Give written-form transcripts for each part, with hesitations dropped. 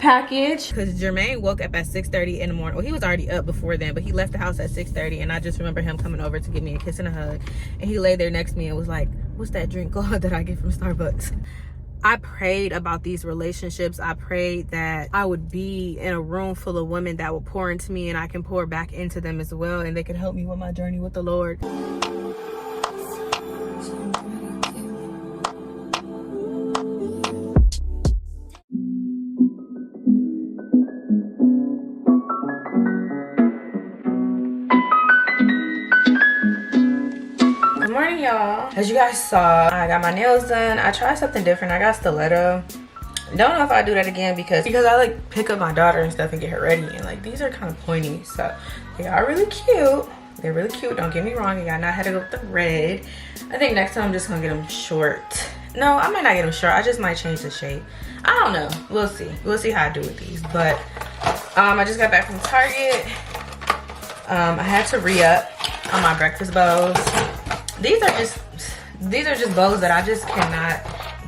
package because Jermaine woke up at 6:30 in the morning. Well, he was already up before then, but he left the house at 6:30, and I just remember him coming over to give me a kiss and a hug, and he laid there next to me and was like, what's that drink called that I get from Starbucks? I prayed about these relationships. I prayed that I would be in a room full of women that would pour into me and I can pour back into them as well, and they can help me with my journey with the Lord. Y'all, as you guys saw, I got my nails done. I tried something different. I got stiletto. Don't know if I do that again because I like pick up my daughter and stuff and get her ready, and like these are kind of pointy, so they are really cute. They're really cute, don't get me wrong. I had to go with the red. I think next time I'm just gonna get them short. No, I might not get them short. I just might change the shape. I don't know, we'll see how I do with these. But I just got back from Target. I had to re-up on my breakfast bows. These are just bows that I just cannot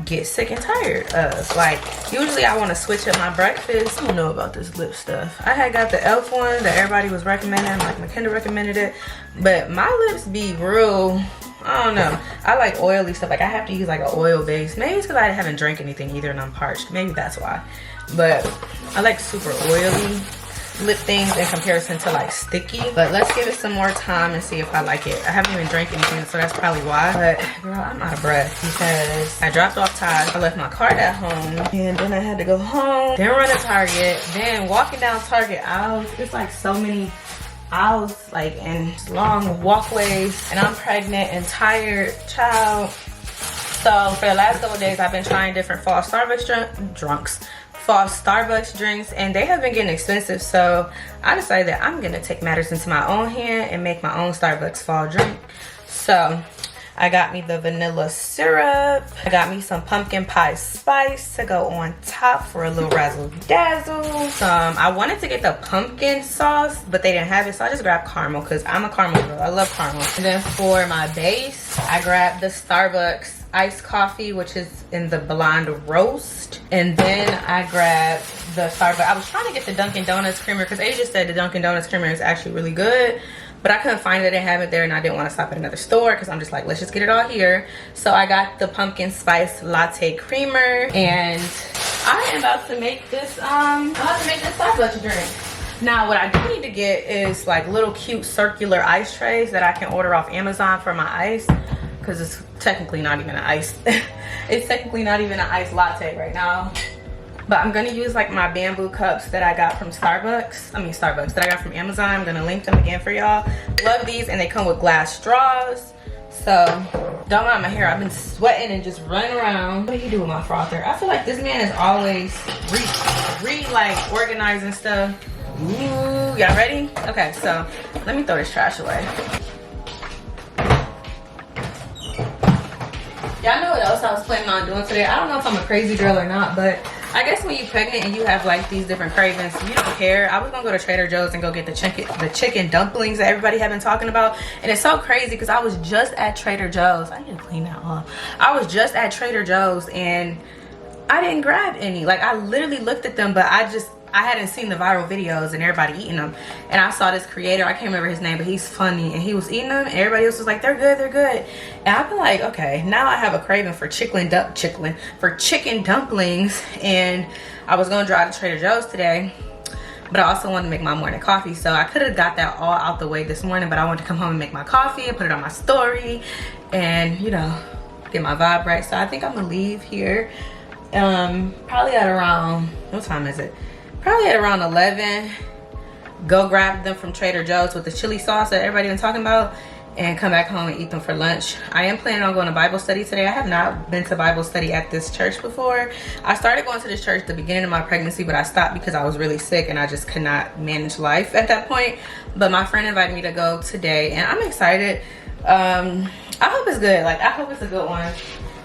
get sick and tired of. Like, usually I want to switch up my breakfast. I don't know about this lip stuff. I had got the e.l.f. one that everybody was recommending, like McKenna recommended it, but my lips be real, I don't know. I like oily stuff. Like, I have to use like an oil base. Maybe it's because I haven't drank anything either and I'm parched. Maybe that's why. But I like super oily lip things in comparison to like sticky. But let's give it some more time and see if I like it. I haven't even drank anything, so that's probably why. But girl, I'm out of breath because I dropped off Ty. I left my card at home, and then I had to go home, then run to Target, then walking down Target aisles. It's like so many aisles, like, and long walkways, and I'm pregnant and tired, child. So for the last couple of days, I've been trying different fall Starbucks drinks, and they have been getting expensive, so I decided that I'm gonna take matters into my own hand and make my own Starbucks fall drink. So I got me the vanilla syrup, I got me some pumpkin pie spice to go on top for a little razzle dazzle. I wanted to get the pumpkin sauce, but they didn't have it, so I just grabbed caramel because I'm a caramel girl. I love caramel. And then for my base, I grabbed the Starbucks iced coffee, which is in the blonde roast, and then I grabbed the Starbucks. I was trying to get the Dunkin' Donuts creamer because Asia said the Dunkin' Donuts creamer is actually really good, but I couldn't find it and have it there, and I didn't want to stop at another store because I'm just like, let's just get it all here. So I got the pumpkin spice latte creamer, and I am about to make this Starbucks drink. Now what I do need to get is like little cute circular ice trays that I can order off Amazon for my ice, because it's technically not even an ice. It's technically not even an iced latte right now. But I'm gonna use like my bamboo cups that I got from Starbucks that I got from Amazon. I'm gonna link them again for y'all. Love these, and they come with glass straws. So don't mind my hair. I've been sweating and just running around. What do you do with my frother? I feel like this man is always like organizing stuff. Ooh, y'all ready? Okay, so let me throw this trash away. Y'all know what else I was planning on doing today? I don't know if I'm a crazy girl or not, but I guess when you're pregnant and you have like these different cravings, you don't care. I was gonna go to Trader Joe's and go get the chicken dumplings that everybody have been talking about. And it's so crazy because I was just at Trader Joe's. I need to clean that off. I was just at Trader Joe's and I didn't grab any. Like, I literally looked at them, but I hadn't seen the viral videos and everybody eating them, and I saw this creator, I can't remember his name, but he's funny, and he was eating them and everybody else was like, they're good, and I've been like, okay, now I have a craving for chicken dumplings. And I was gonna drive to Trader Joe's today, but I also wanted to make my morning coffee, so I could have got that all out the way this morning, but I wanted to come home and make my coffee and put it on my story and, you know, get my vibe right. So I think I'm gonna leave here probably at around, what time is it? Probably at around 11, go grab them from Trader Joe's with the chili sauce that everybody been talking about, and come back home and eat them for lunch. I am planning on going to Bible study today. I have not been to Bible study at this church before. I started going to this church at the beginning of my pregnancy, but I stopped because I was really sick and I just could not manage life at that point. But my friend invited me to go today, and I'm excited. I hope it's good. Like, I hope it's a good one,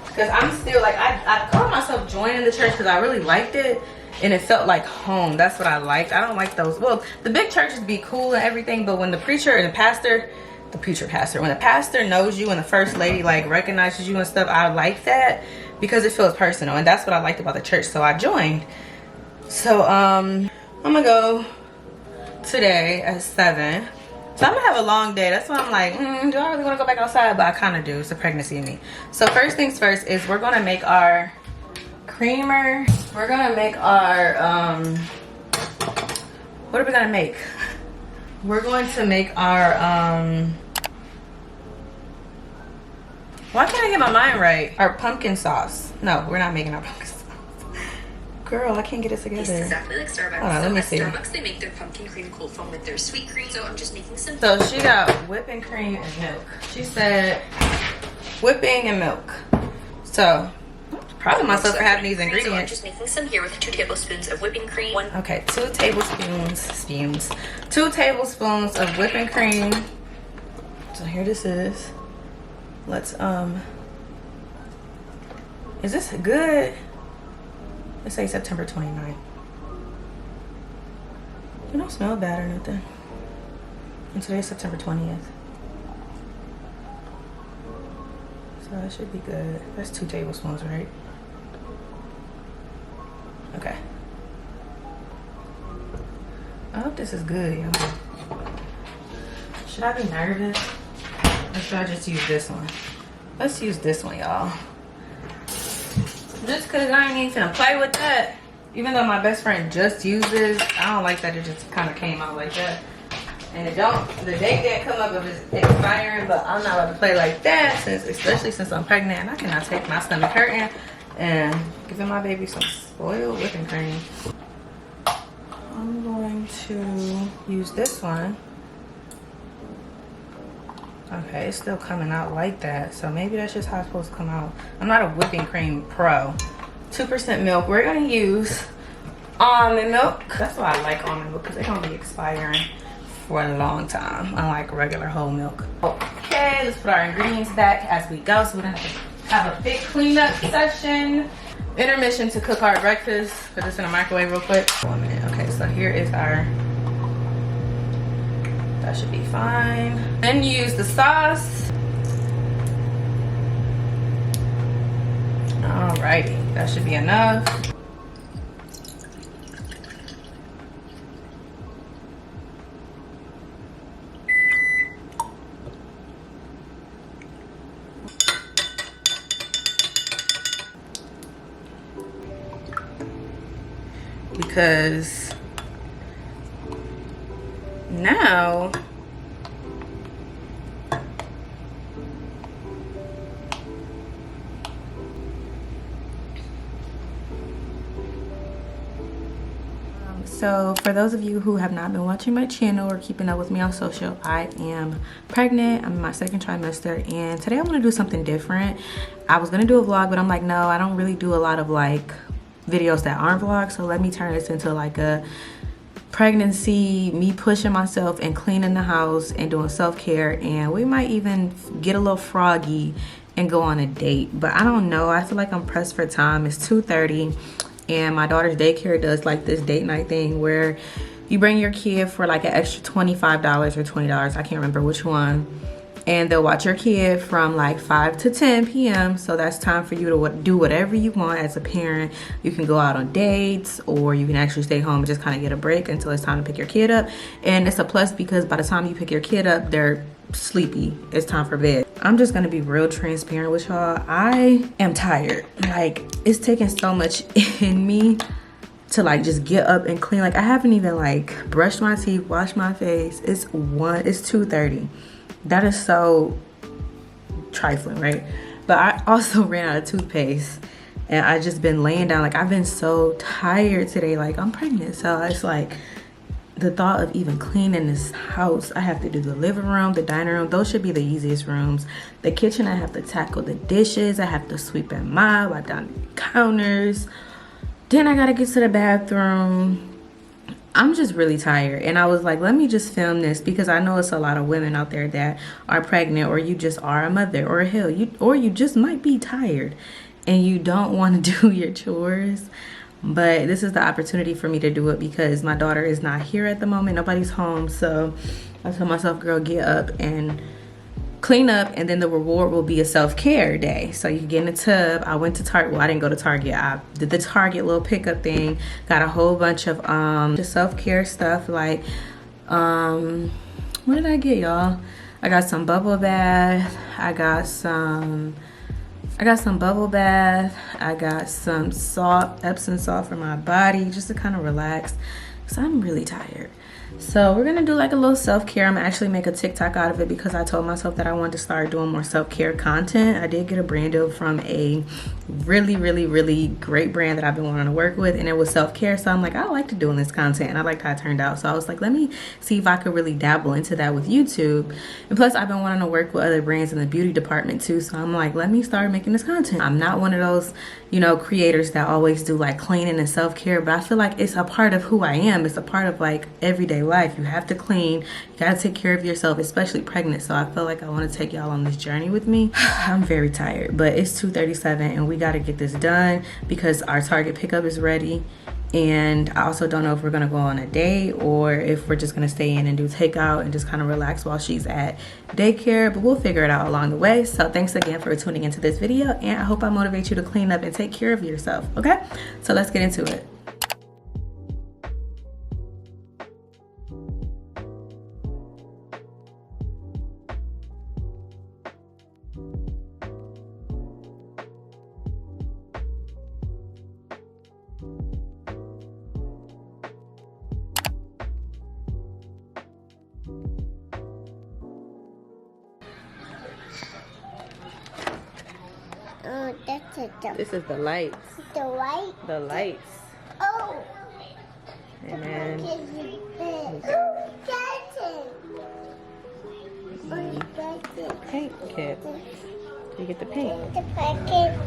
because I'm still like, I caught myself joining the church because I really liked it. And it felt like home. That's what I liked. I don't like those, well, the big churches be cool and everything, but when the preacher and the pastor, when the pastor knows you and the first lady like recognizes you and stuff, I like that because it feels personal, and that's what I liked about the church. So I joined. So I'm gonna go today at 7. So I'm gonna have a long day. That's why I'm like, do I really want to go back outside? But I kind of do. It's a pregnancy in me. So first things first is we're gonna make our creamer. We're gonna make our what are we gonna make? We're going to make our why can't I get my mind right? Our pumpkin sauce. No, we're not making our pumpkin sauce. Girl, I can't get it together. Tastes exactly like Starbucks. Hold on, let me see. Starbucks, they make their pumpkin cream cold foam with their sweet cream. So I'm just making some. So she got whipping cream and milk. She said whipping and milk. So proud of myself for having these ingredients. So I'm just making some here with 2 tablespoons of whipping cream. Okay, 2 tablespoons. 2 tablespoons of whipping cream. So here this is. Let's is this good? Let's say September 29th. You don't smell bad or nothing. And today's September 20th. So that should be good. That's 2 tablespoons, right? Okay. I hope this is good, y'all. Should I be nervous? Or should I just use this one? Let's use this one, y'all. Just cause I ain't even finna play with that. Even though my best friend just uses, I don't like that it just kind of came out like that. And it don't, the date didn't come up of it expiring, but I'm not about to play like that, especially since I'm pregnant and I cannot take my stomach hurting and giving my baby some spoiled whipping cream. I'm going to use this one. Okay, it's still coming out like that, so maybe that's just how it's supposed to come out. I'm not a whipping cream pro. 2% milk. We're gonna use almond milk. That's why I like almond milk, because they're gonna be expiring for a long time, unlike regular whole milk. Okay, let's put our ingredients back as we go, so we're gonna have a big cleanup session. Intermission to cook our breakfast. Put this in the microwave real quick. 1 minute. Okay, so here is our. That should be fine. Then use the sauce. Alrighty, that should be enough. Because now so for those of you who have not been watching my channel or keeping up with me on social, I am pregnant. I'm in my 2nd trimester, and today I want to do something different. I was gonna do a vlog, but I'm like, no, I don't really do a lot of like videos that aren't vlogs, so let me turn this into like a pregnancy, me pushing myself and cleaning the house and doing self-care, and we might even get a little froggy and go on a date. But I don't know, I feel like I'm pressed for time. It's 2:30 and my daughter's daycare does like this date night thing where you bring your kid for like an extra $25 or $20, I can't remember which one, and they'll watch your kid from like 5 to 10 p.m. So that's time for you to do whatever you want as a parent. You can go out on dates, or you can actually stay home and just kind of get a break until it's time to pick your kid up. And it's a plus because by the time you pick your kid up, they're sleepy. It's time for bed. I'm just gonna be real transparent with y'all. I am tired. Like, it's taking so much in me to like just get up and clean. Like, I haven't even like brushed my teeth, washed my face. It's 2:30. That is so trifling, right? But I also ran out of toothpaste, and I just been laying down. Like, I've been so tired today. Like, I'm pregnant, so it's like the thought of even cleaning this house. I have to do the living room, the dining room. Those should be the easiest rooms. The kitchen, I have to tackle the dishes. I have to sweep and mop, wipe down the counters. Then I gotta get to the bathroom. I'm just really tired, and I was like, let me just film this because I know it's a lot of women out there that are pregnant, or you just are a mother, or hell, you just might be tired and you don't want to do your chores. But this is the opportunity for me to do it because my daughter is not here at the moment. Nobody's home, so I told myself, girl, get up and clean up, and then the reward will be a self-care day. So you can get in the tub. I went to Target. Well, I didn't go to Target. I did the Target little pickup thing. Got a whole bunch of just self-care stuff. Like what did I get, y'all? I got some bubble bath. I got some bubble bath. I got some salt, Epsom salt for my body, just to kind of relax, because I'm really tired. So we're gonna do like a little self-care. I'm gonna actually make a TikTok out of it because I told myself that I wanted to start doing more self-care content. I did get a brand deal from a really great brand that I've been wanting to work with, and it was self-care. So I'm like, I like to doing this content, and I liked how it turned out. So I was like, let me see if I could really dabble into that with YouTube. And plus, I've been wanting to work with other brands in the beauty department too. So I'm like, let me start making this content. I'm not one of those, you know, creators that always do like cleaning and self-care, but I feel like it's a part of who I am. It's a part of like everyday life. You have to clean, you gotta take care of yourself, especially pregnant. So I feel like I want to take y'all on this journey with me. I'm very tired, but it's 2:37 and we gotta get this done because our Target pickup is ready. And I also don't know if we're gonna go on a date or if we're just gonna stay in and do takeout and just kind of relax while she's at daycare, but we'll figure it out along the way. So thanks again for tuning into this video, and I hope I motivate you to clean up and take care of yourself. Okay, so let's get into it. Oh, that's it. This is the lights. The white? The lights. Oh! And then That's it. Oh, that's it. paint kit. You get the paint. The packet.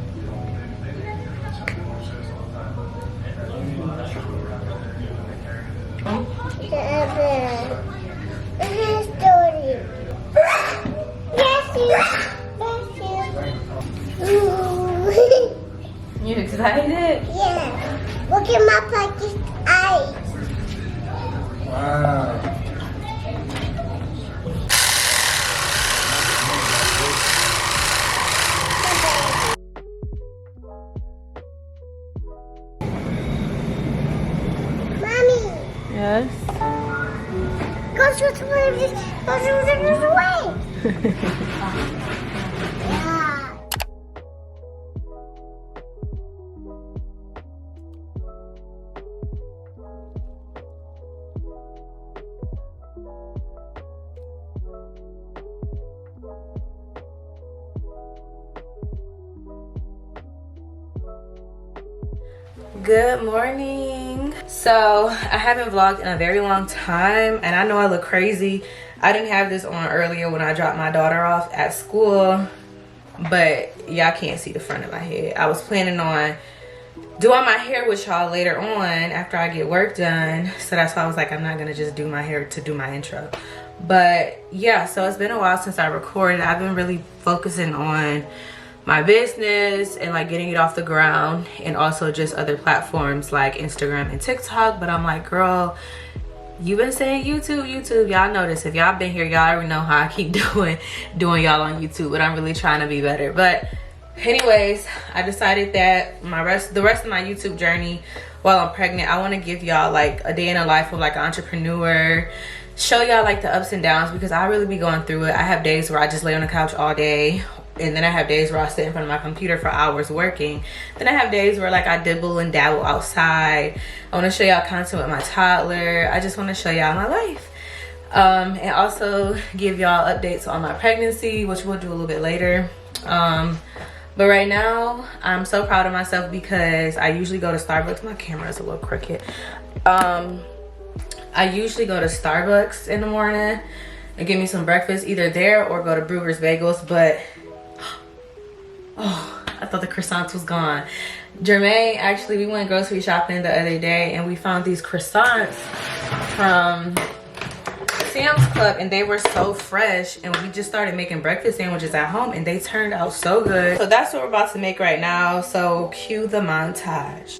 The story. Yes, You excited? yeah. Look at my packet's eyes. Wow. Mommy, Yes. go shoot this away. Yeah. Good morning. So I haven't vlogged in a very long time, and I know I look crazy. I didn't have this on earlier when I dropped my daughter off at school, but y'all can't see the front of my head. I was planning on doing my hair with y'all later on after I get work done, so that's why I was like, I'm not gonna just do my hair to do my intro. But yeah, so it's been a while since I recorded. I've been really focusing on my business and like getting it off the ground, and also just other platforms like Instagram and TikTok. But I'm like, girl, you've been saying YouTube. Y'all know this. If y'all been here, y'all already know how I keep doing y'all on YouTube, but I'm really trying to be better. But anyways, I decided that the rest of my YouTube journey while I'm pregnant, I want to give y'all like a day in the life of like an entrepreneur, show y'all like the ups and downs, because I really be going through it. I have days where I just lay on the couch all day, and then I have days where I sit in front of my computer for hours working. Then I have days where like I dibble and dabble outside. I want to show y'all content with my toddler. I just want to show y'all my life, and also give y'all updates on my pregnancy, which we'll do a little bit later. But right now I'm so proud of myself because I usually go to Starbucks. My camera is a little crooked. I usually go to Starbucks in the morning and get me some breakfast, either there or go to Brugger's Bagels. But oh, I thought the croissants was gone. Jermaine, actually, we went grocery shopping the other day and we found these croissants from Sam's Club, and they were so fresh, and we just started making breakfast sandwiches at home and they turned out so good. So that's what we're about to make right now. So cue the montage.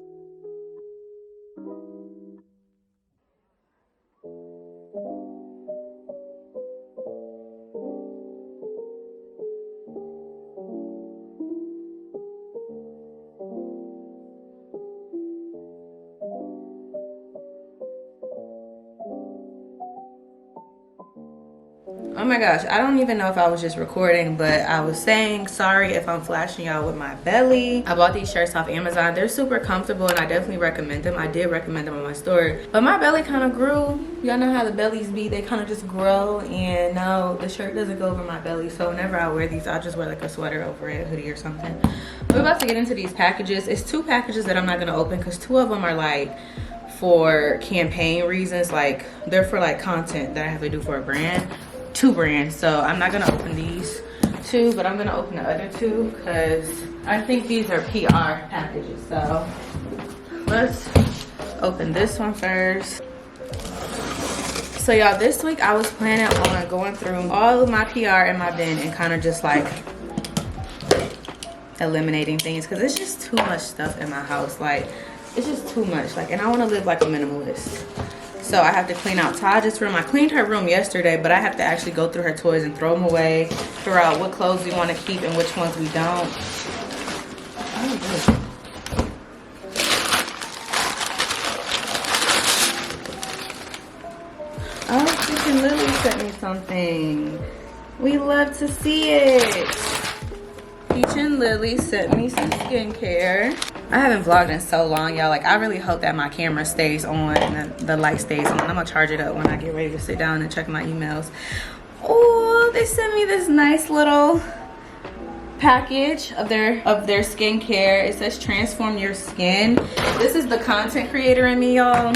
Oh my gosh, I don't even know if I was just recording, but I was saying sorry if I'm flashing y'all with my belly. I bought these shirts off Amazon. They're super comfortable and I definitely recommend them. I did recommend them on my story, but my belly kind of grew. Y'all know how the bellies be, they kind of just grow, and no, the shirt doesn't go over my belly, so whenever I wear these, I'll just wear like a sweater over it, a hoodie or something. We're about to get into these packages. It's 2 packages that I'm not gonna open because 2 of them are like for campaign reasons, like they're for like content that I have to do for a brand. 2 brands, so I'm not gonna open these 2, but I'm gonna open the other 2 because I think these are PR packages. So let's open this one first. So y'all, this week I was planning on going through all of my PR in my bin and kind of just like eliminating things because it's just too much stuff in my house. Like, it's just too much, like, and I want to live like a minimalist. So I have to clean out Taj's room. I cleaned her room yesterday, but I have to actually go through her toys and throw them away, figure out what clothes we want to keep and which ones we don't. Oh, Peach and Lily sent me something. We love to see it. Peach and Lily sent me some skincare. I haven't vlogged in so long, y'all. Like, I really hope that my camera stays on and the light stays on. I'm gonna charge it up when I get ready to sit down and check my emails. Oh, they sent me this nice little package of their skincare. It says transform your skin. This is the content creator in me, y'all.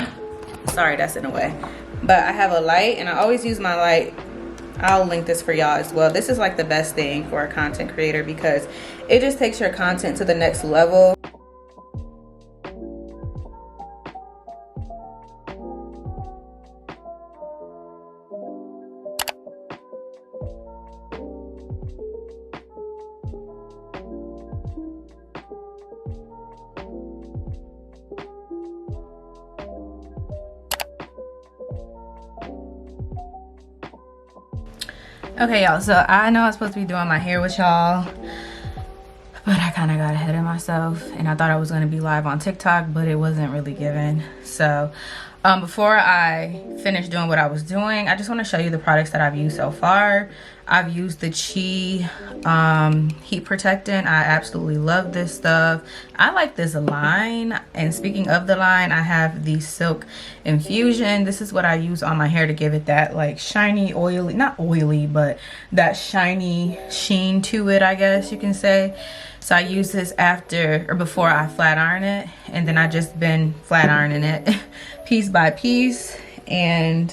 Sorry, that's in a way. But I have a light and I always use my light. I'll link this for y'all as well. This is like the best thing for a content creator because it just takes your content to the next level. Okay, y'all, so I know I was supposed to be doing my hair with y'all, but I kind of got ahead of myself and I thought I was going to be live on TikTok, but it wasn't really given. So before I finish doing what I was doing, I just want to show you the products that I've used so far. I've used the Chi heat protectant. I absolutely love this stuff. I like this line. And speaking of the line, I have the Silk Infusion. This is what I use on my hair to give it that like shiny, oily, not oily, but that shiny sheen to it, I guess you can say. So I use this after or before I flat iron it, and then I just been flat ironing it piece by piece. And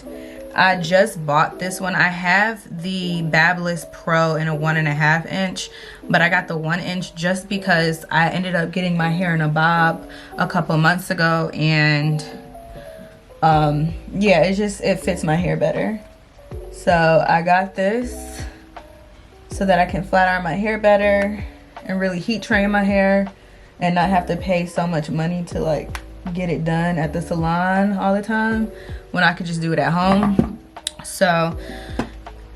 I just bought this one. I have the Babyliss Pro in a 1.5 inch, but I got the 1 inch just because I ended up getting my hair in a bob a couple months ago, and yeah, it fits my hair better. So I got this so that I can flat iron my hair better and really heat train my hair and not have to pay so much money to like get it done at the salon all the time when I could just do it at home. So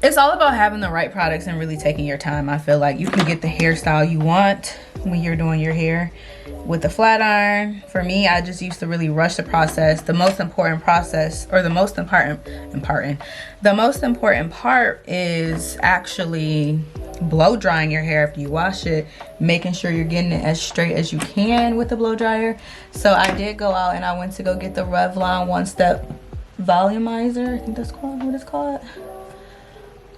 it's all about having the right products and really taking your time. I feel like you can get the hairstyle you want when you're doing your hair with the flat iron. For me, I just used to really rush the process. The most important process, or the most important part is actually blow drying your hair after you wash it, making sure you're getting it as straight as you can with the blow dryer. So I did go out and I went to go get the Revlon One Step Volumizer. I think that's called what it's called.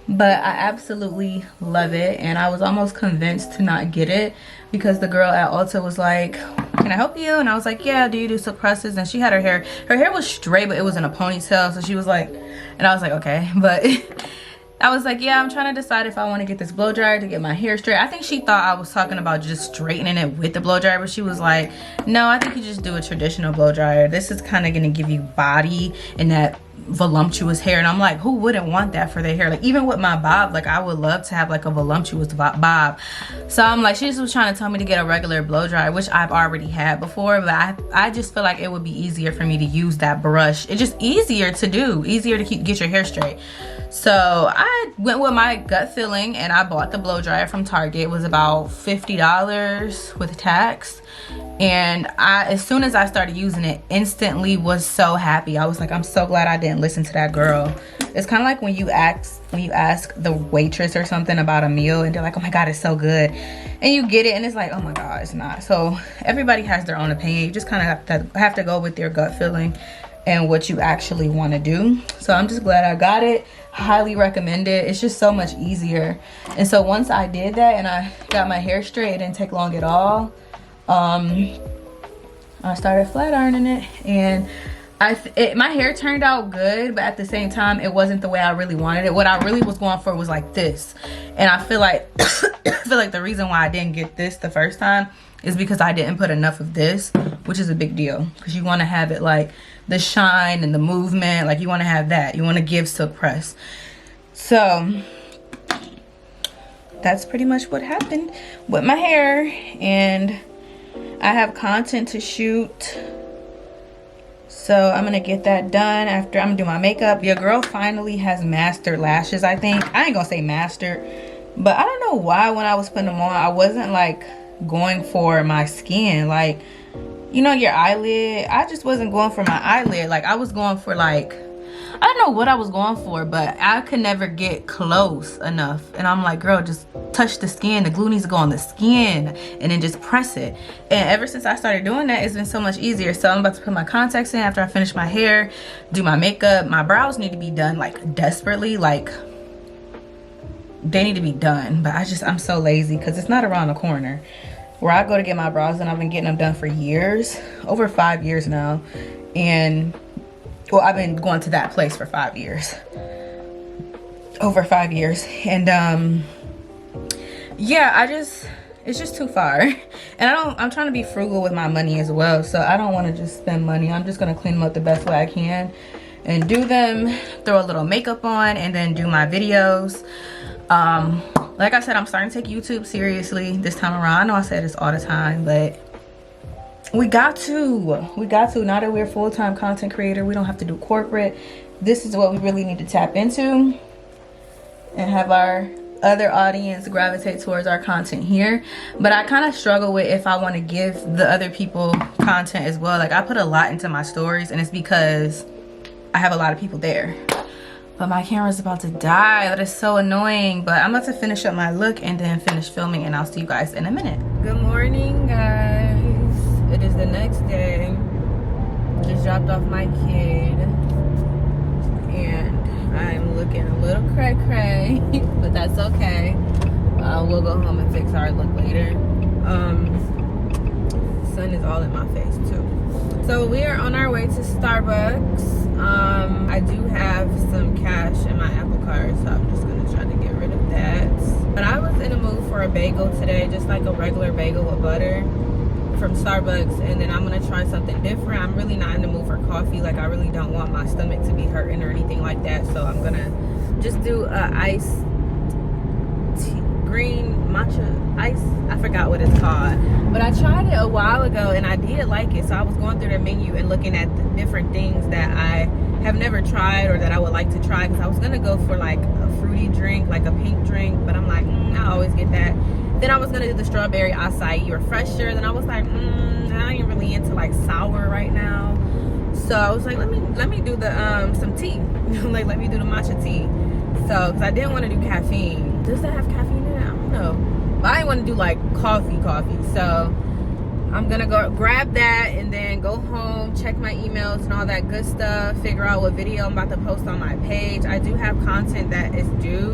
But I absolutely love it, and I was almost convinced to not get it because the girl at Ulta was like, can I help you? And I was like, yeah, do you do silk presses? And she had her hair was straight, but it was in a ponytail. So she was like, and I was like, okay. But I was like, yeah, I'm trying to decide if I want to get this blow dryer to get my hair straight. I think she thought I was talking about just straightening it with the blow dryer, but she was like, no, I think you just do a traditional blow dryer. This is kind of going to give you body and that voluptuous hair. And I'm like, who wouldn't want that for their hair? Like, even with my bob, like I would love to have like a voluptuous bob. So I'm like, she just was trying to tell me to get a regular blow dryer, which I've already had before, but I just feel like it would be easier for me to use that brush. It's just easier to do, easier to get your hair straight. So I went with my gut feeling and I bought the blow dryer from Target. It was about $50 with tax. And as soon as I started using it, instantly was so happy. I was like, I'm so glad I didn't listen to that girl. It's kind of like when you ask the waitress or something about a meal and they're like, oh my god, it's so good, and you get it and it's like, oh my god, it's not. So everybody has their own opinion. You just kind of have to go with your gut feeling and what you actually want to do. So I'm just glad I got it. Highly recommend it. It's just so much easier. And so once I did that and I got my hair straight, it didn't take long at all. I started flat ironing it, and my hair turned out good, but at the same time it wasn't the way I really wanted it. What I really was going for was like this, and I feel like the reason why I didn't get this the first time is because I didn't put enough of this, which is a big deal, because you want to have it like the shine and the movement, like you want to have that. You want to give suppress. So that's pretty much what happened with my hair, and I have content to shoot, so I'm gonna get that done. After I'm gonna do my makeup. Your girl finally has mastered lashes. I think I ain't gonna say mastered, but I don't know why when I was putting them on I wasn't like going for my skin, like, you know, your eyelid. I just wasn't going for my eyelid. Like, I was going for, like, I don't know what I was going for, but I could never get close enough. And I'm like, girl, just touch the skin. The glue needs to go on the skin, and then just press it. And ever since I started doing that, it's been so much easier. So I'm about to put my contacts in after I finish my hair, do my makeup. My brows need to be done, like, desperately. Like, they need to be done, but I'm so lazy because it's not around the corner where I go to get my brows done. I've been getting them done for years, over 5 years now. And well, I've been going to that place for 5 years, over 5 years. And yeah, it's just too far. And I'm trying to be frugal with my money as well, so I don't want to just spend money. I'm just gonna clean them up the best way I can and do them, throw a little makeup on, and then do my videos. Like I said, I'm starting to take YouTube seriously this time around. I know I say this all the time, but we got to now that we're a full-time content creator, we don't have to do corporate. This is what we really need to tap into and have our other audience gravitate towards our content here. But I kind of struggle with if I want to give the other people content as well. Like, I put a lot into my stories, and it's because I have a lot of people there. But my camera's about to die. That is so annoying. But I'm about to finish up my look and then finish filming, and I'll see you guys in a minute. Good morning, guys. It is the next day. Just dropped off my kid, and I'm looking a little cray-cray, but that's okay. We'll go home and fix our look later. Sun is all in my face too. So we are on our way to Starbucks. I do have some cash in my Apple Card, so I'm just gonna try to get rid of that. But I was in a mood for a bagel today, just like a regular bagel with butter from Starbucks, and then I'm gonna try something different. I'm really not in the mood for coffee. Like, I really don't want my stomach to be hurting or anything like that, so I'm gonna just do a iced tea, green matcha ice. I forgot what it's called, but I tried it a while ago and I did like it. So I was going through the menu and looking at the different things that I have never tried or that I would like to try, because I was gonna go for like a fruity drink, like a pink drink, but I'm like, I always get that. Then I was gonna do the strawberry acai refresher. Then I was like, I ain't really into like sour right now. So I was like, let me do the some tea. Like, let me do the matcha tea. So, because I didn't want to do caffeine. Does that have caffeine in it? I don't know. But I didn't want to do like coffee. So I'm gonna go grab that and then go home, check my emails and all that good stuff, figure out what video I'm about to post on my page. I do have content that is due,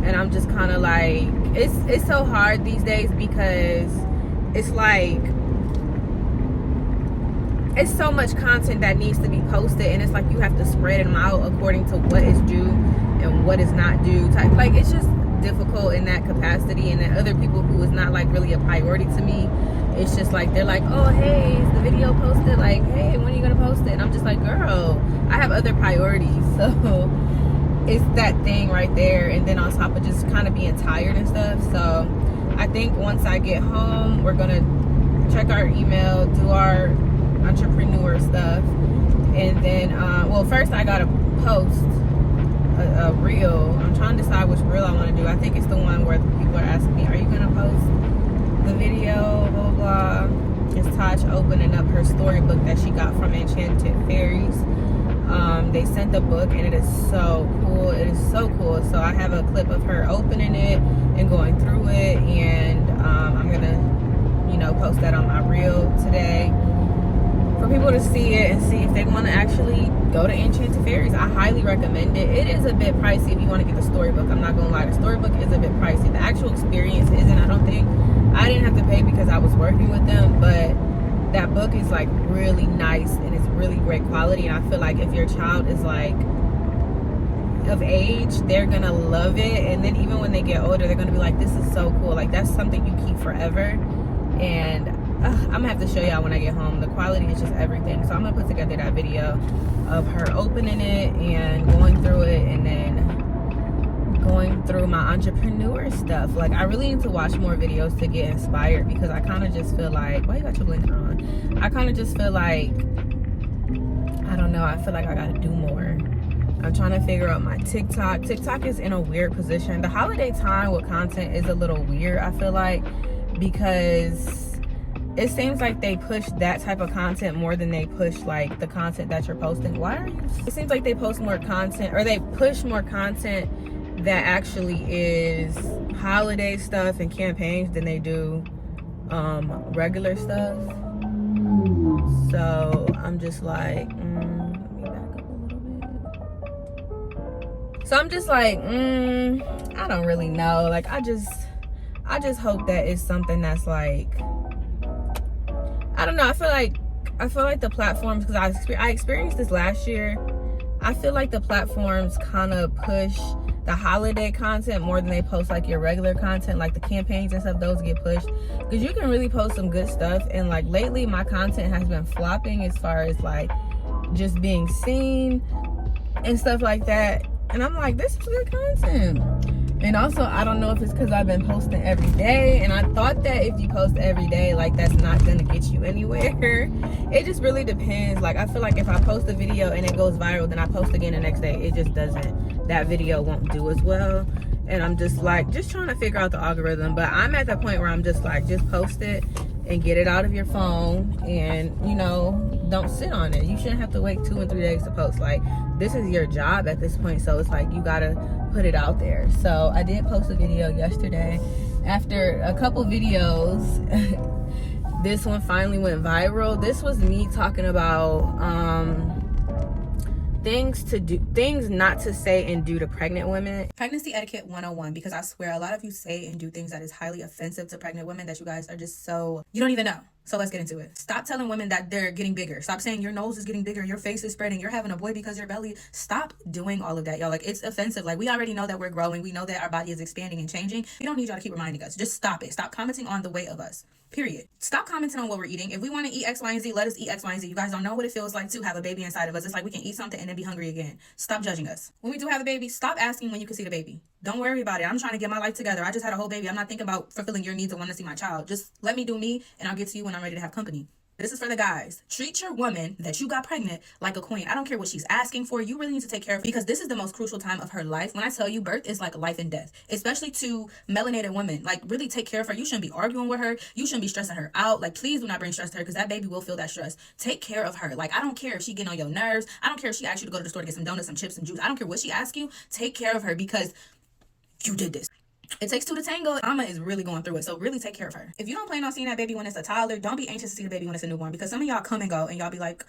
and I'm just kind of like, it's so hard these days because it's like, it's so much content that needs to be posted, and it's like you have to spread them out according to what is due and what is not due type. Like, it's just difficult in that capacity. And then other people who is not like really a priority to me, it's just like, they're like, oh hey, is the video posted? Like, hey, when are you gonna post it? And I'm just like, girl, I have other priorities. So it's that thing right there. And then on top of just kind of being tired and stuff. So I think once I get home, we're gonna check our email, do our entrepreneur stuff, and then well, first I gotta post a reel. I'm trying to decide which reel I want to do. I think it's the one where people are asking me, are you gonna post the video, blah, blah, is Taj opening up her storybook that she got from Enchanted Fairies. They sent the book and it is so cool. It is so cool. So I have a clip of her opening it and going through it, and I'm gonna, you know, post that on my reel today for people to see it and see if they want to actually go to Enchanted Fairies. I highly recommend it. It is a bit pricey if you want to get the storybook. I'm not gonna lie, the storybook is a bit pricey. The actual experience isn't. I don't think I didn't have to pay because I was working with them, but that book is like really nice and it's really great quality, and I feel like if your child is like of age, they're gonna love it, and then even when they get older, they're gonna be like, this is so cool. Like, that's something you keep forever. And I'm gonna have to show y'all when I get home. The quality is just everything. So I'm gonna put together that video of her opening it and going through it, and then going through my entrepreneur stuff. Like, I really need to watch more videos to get inspired, because I kind of just feel like, why you got your blinker on? I kind of just feel like, I don't know, I feel like I gotta do more. I'm trying to figure out my TikTok. TikTok is in a weird position. The holiday time with content is a little weird, I feel like, because it seems like they push that type of content more than they push like the content that you're posting. Why are you? It seems like they post more content, or they push more content that actually is holiday stuff and campaigns than they do regular stuff. So I'm just like, let me back up a little bit. So I'm just like, I don't really know. Like, I just hope that it's something that's like, I don't know. I feel like the platforms, because I experienced this last year. I feel like the platforms kind of push the holiday content more than they post like your regular content, like the campaigns and stuff. Those get pushed because you can really post some good stuff. And like lately, my content has been flopping as far as like just being seen and stuff like that. And I'm like, this is good content. And also, I don't know if it's because I've been posting every day, and I thought that if you post every day, like, that's not gonna get you anywhere. It just really depends. Like, I feel like if I post a video and it goes viral, then I post again the next day, it just doesn't, that video won't do as well. And I'm just like, just trying to figure out the algorithm. But I'm at the point where I'm just like, just post it and get it out of your phone, and, you know, don't sit on it. You shouldn't have to wait 2 and 3 days to post. Like, this is your job at this point, so it's like you gotta put it out there. So I did post a video yesterday. After a couple videos, this one finally went viral. This was me talking about things not to say and do to pregnant women. Pregnancy etiquette 101, because I swear a lot of you say and do things that is highly offensive to pregnant women that you guys are just so, you don't even know. So let's get into it. Stop telling women that they're getting bigger. Stop saying your nose is getting bigger, your face is spreading, you're having a boy because your belly. Stop doing all of that, y'all. Like, it's offensive. Like, we already know that we're growing. We know that our body is expanding and changing. We don't need y'all to keep reminding us. Just stop it. Stop commenting on the weight of us. Period. Stop commenting on what we're eating. If we want to eat X, Y, and Z, let us eat X, Y, and Z. You guys don't know what it feels like to have a baby inside of us. It's like we can eat something and then be hungry again. Stop judging us. When we do have a baby, stop asking when you can see the baby. Don't worry about it. I'm trying to get my life together. I just had a whole baby. I'm not thinking about fulfilling your needs and wanting to see my child. Just let me do me, and I'll get to you when I'm ready to have company. This is for the guys. Treat your woman that you got pregnant like a queen. I don't care what she's asking for. You really need to take care of her, because this is the most crucial time of her life. When I tell you, birth is like life and death, especially to melanated women. Like, really take care of her. You shouldn't be arguing with her. You shouldn't be stressing her out. Like, please do not bring stress to her, because that baby will feel that stress. Take care of her. Like, I don't care if she getting on your nerves. I don't care if she asks you to go to the store to get some donuts, some chips, some juice. I don't care what she asks you. Take care of her, because you did this. It takes 2 to tango. Mama is really going through it, so really take care of her. If you don't plan on seeing that baby when it's a toddler, don't be anxious to see the baby when it's a newborn, because some of y'all come and go and y'all be like,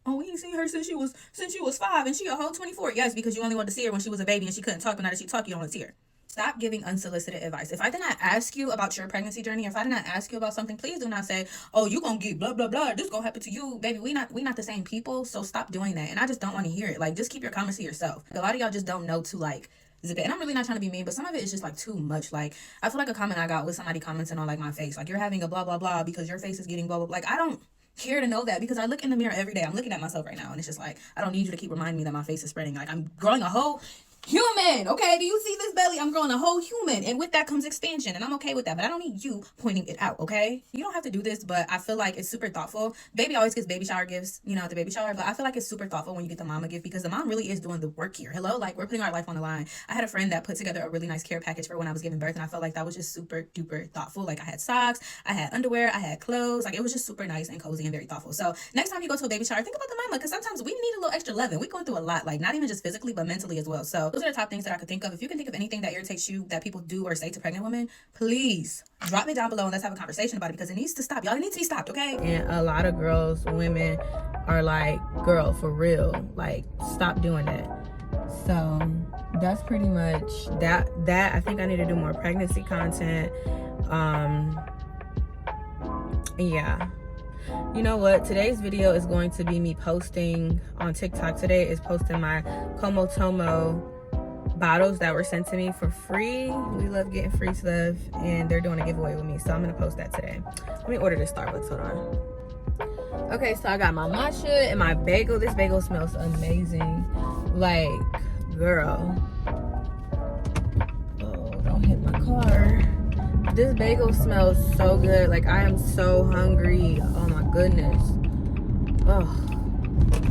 oh, we ain't seen her since she was 5 and she a whole 24. Yes, because you only wanted to see her when she was a baby and she couldn't talk, but now that she talk, you don't want to see her. Stop giving unsolicited advice. If I did not ask you about your pregnancy journey, if I did not ask you about something, please do not say, oh, you gonna get blah blah blah, this gonna happen to you. Baby, we not the same people, so stop doing that. And I just don't want to hear it. Like, just keep your comments to yourself. A lot of y'all just don't know to like zip it. And I'm really not trying to be mean, but some of it is just like too much. Like, I feel like a comment I got was somebody commenting on like my face, like, you're having a blah blah blah because your face is getting blah blah blah. Like, I don't care to know that, because I look in the mirror every day. I'm looking at myself right now, and it's just like, I don't need you to keep reminding me that my face is spreading. Like, I'm growing a whole human. Okay, do you see this belly? I'm growing a whole human, and with that comes expansion, and I'm okay with that, but I don't need you pointing it out. Okay, you don't have to do this, but I feel like it's super thoughtful. Baby always gets baby shower gifts, you know, at the baby shower, but I feel like it's super thoughtful when you get the mama gift, because the mom really is doing the work here. Hello, like, we're putting our life on the line. I had a friend that put together a really nice care package for when I was giving birth, and I felt like that was just super duper thoughtful. Like, I had socks, I had underwear, I had clothes. Like, it was just super nice and cozy and very thoughtful. So next time you go to a baby shower, think about the mama, because sometimes we need a little extra loving. We're going through a lot, like, not even just physically but mentally as well. So those are the top things that I could think of. If you can think of anything that irritates you that people do or say to pregnant women, please drop it down below and let's have a conversation about it, because it needs to stop. Y'all, it needs to be stopped, okay? And a lot of girls, women are like, girl, for real, like, stop doing that. So that's pretty much that. I think I need to do more pregnancy content. Yeah. You know what? Today's video is going to be me posting on TikTok. Today is posting my Komotomo bottles that were sent to me for free. We love getting free stuff, and they're doing a giveaway with me, so I'm gonna post that today. Let me order this Starbucks. Hold on. Okay, so I got my matcha and my bagel. This bagel smells amazing. Like, girl. Oh, don't hit my car. This bagel smells so good. Like, I am so hungry. Oh my goodness. Oh,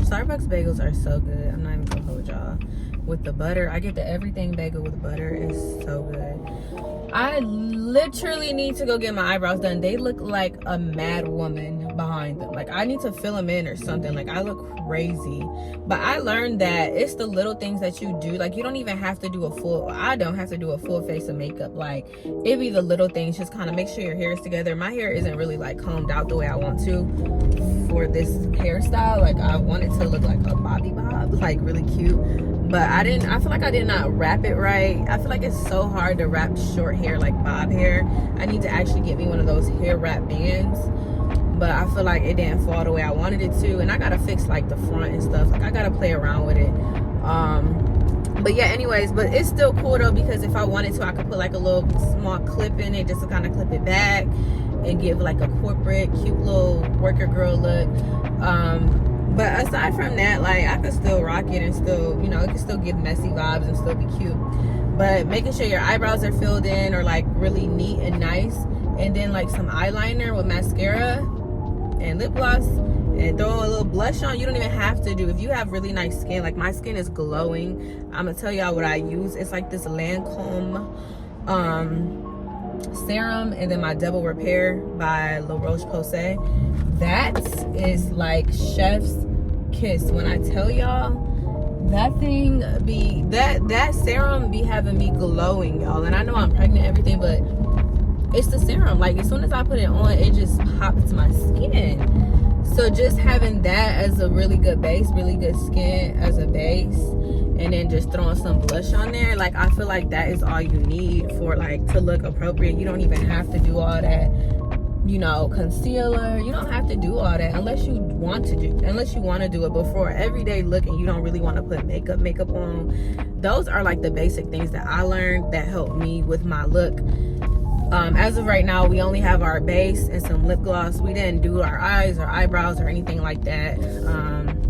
Starbucks bagels are so good. I'm not even gonna hold y'all. With the butter, I get the everything bagel with butter. Is so good. I literally need to go get my eyebrows done. They look like a mad woman behind them. Like, I need to fill them in or something. Like, I look crazy. But I learned that it's the little things that you do. Like, you don't even have to do I don't have to do a full face of makeup. Like, it be the little things. Just kind of make sure your hair is together. My hair isn't really like combed out the way I want to for this hairstyle. Like, I want it to look like a bobby bob, like really cute. But I feel like I did not wrap it right. I feel like it's so hard to wrap short hair like bob hair. I need to actually get me one of those hair wrap bands. But I feel like it didn't fall the way I wanted it to. And I gotta fix like the front and stuff. Like, I gotta play around with it. But yeah, anyways, but it's still cool though, because if I wanted to, I could put like a little small clip in it just to kind of clip it back and give like a corporate cute little worker girl look. But aside from that, like, I could still rock it and still, you know, it could still give messy vibes and still be cute. But making sure your eyebrows are filled in or like really neat and nice, and then like some eyeliner with mascara and lip gloss, and throw a little blush on. You don't even have to do, if you have really nice skin, like my skin is glowing. I'm gonna tell y'all what I use. It's like this Lancome serum, and then my Double Repair by La Roche-Posay. That is like chef's kiss. When I tell y'all, that thing be, that serum be having me glowing, y'all. And I know I'm pregnant and everything, but it's the serum. Like, as soon as I put it on, it just pops my skin. So just having that as a really good base, really good skin as a base, and then just throwing some blush on there, like, I feel like that is all you need for like to look appropriate. You don't even have to do all that, you know, concealer. You don't have to do all that unless you want to do it. But for everyday look, and you don't really want to put makeup on, those are like the basic things that I learned that helped me with my look. As of right now, we only have our base and some lip gloss. We didn't do our eyes or eyebrows or anything like that.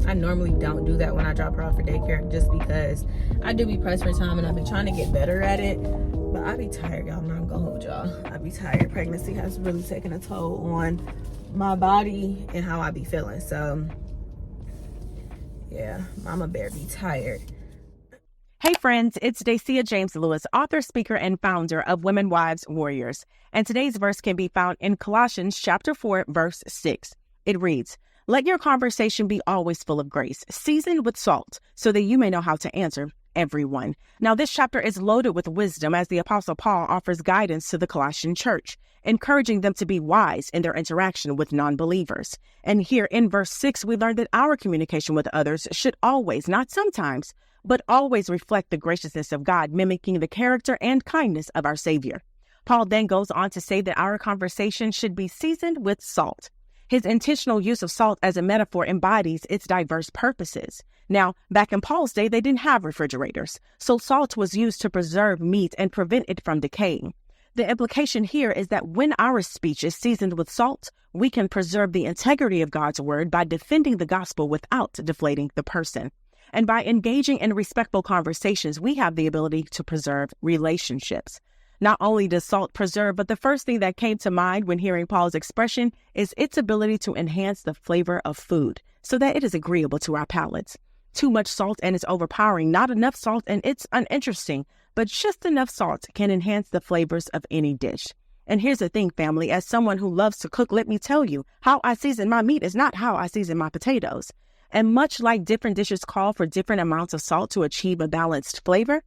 I normally don't do that when I drop her off for daycare, just because I do be pressed for time and I've been trying to get better at it. But I be tired, y'all. I'm not gonna hold y'all. I be tired. Pregnancy has really taken a toll on my body and how I be feeling. So yeah, mama bear be tired. Hey friends, it's Dacia James Lewis, author, speaker, and founder of Women, Wives, Warriors. And today's verse can be found in Colossians chapter 4, verse 6. It reads, "Let your conversation be always full of grace, seasoned with salt, so that you may know how to answer everyone." Now, this chapter is loaded with wisdom as the Apostle Paul offers guidance to the Colossian church, encouraging them to be wise in their interaction with non-believers. And here in verse 6, we learn that our communication with others should always, not sometimes, but always reflect the graciousness of God, mimicking the character and kindness of our Savior. Paul then goes on to say that our conversation should be seasoned with salt. His intentional use of salt as a metaphor embodies its diverse purposes. Now, back in Paul's day, they didn't have refrigerators, so salt was used to preserve meat and prevent it from decaying. The implication here is that when our speech is seasoned with salt, we can preserve the integrity of God's word by defending the gospel without deflating the person. And by engaging in respectful conversations, we have the ability to preserve relationships. Not only does salt preserve, but the first thing that came to mind when hearing Paul's expression is its ability to enhance the flavor of food so that it is agreeable to our palates. Too much salt and it's overpowering, not enough salt and it's uninteresting, but just enough salt can enhance the flavors of any dish. And here's the thing, family, as someone who loves to cook, let me tell you, how I season my meat is not how I season my potatoes. And much like different dishes call for different amounts of salt to achieve a balanced flavor,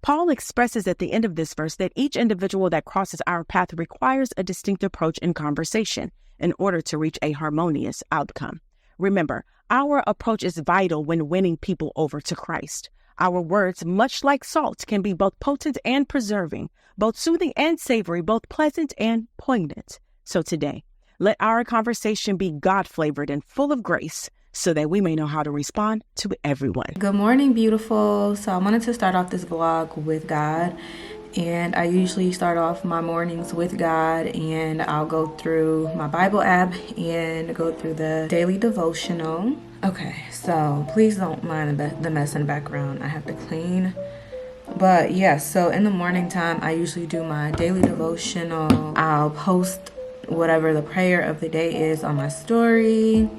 Paul expresses at the end of this verse that each individual that crosses our path requires a distinct approach in conversation in order to reach a harmonious outcome. Remember, our approach is vital when winning people over to Christ. Our words, much like salt, can be both potent and preserving, both soothing and savory, both pleasant and poignant. So today, let our conversation be God-flavored and full of grace, so that we may know how to respond to everyone. Good morning, beautiful. So I wanted to start off this vlog with God, and I usually start off my mornings with God, and I'll go through my Bible app and go through the daily devotional. Okay, so please don't mind the mess in the background. I have to clean. But yeah, so in the morning time, I usually do my daily devotional. I'll post whatever the prayer of the day is on my story.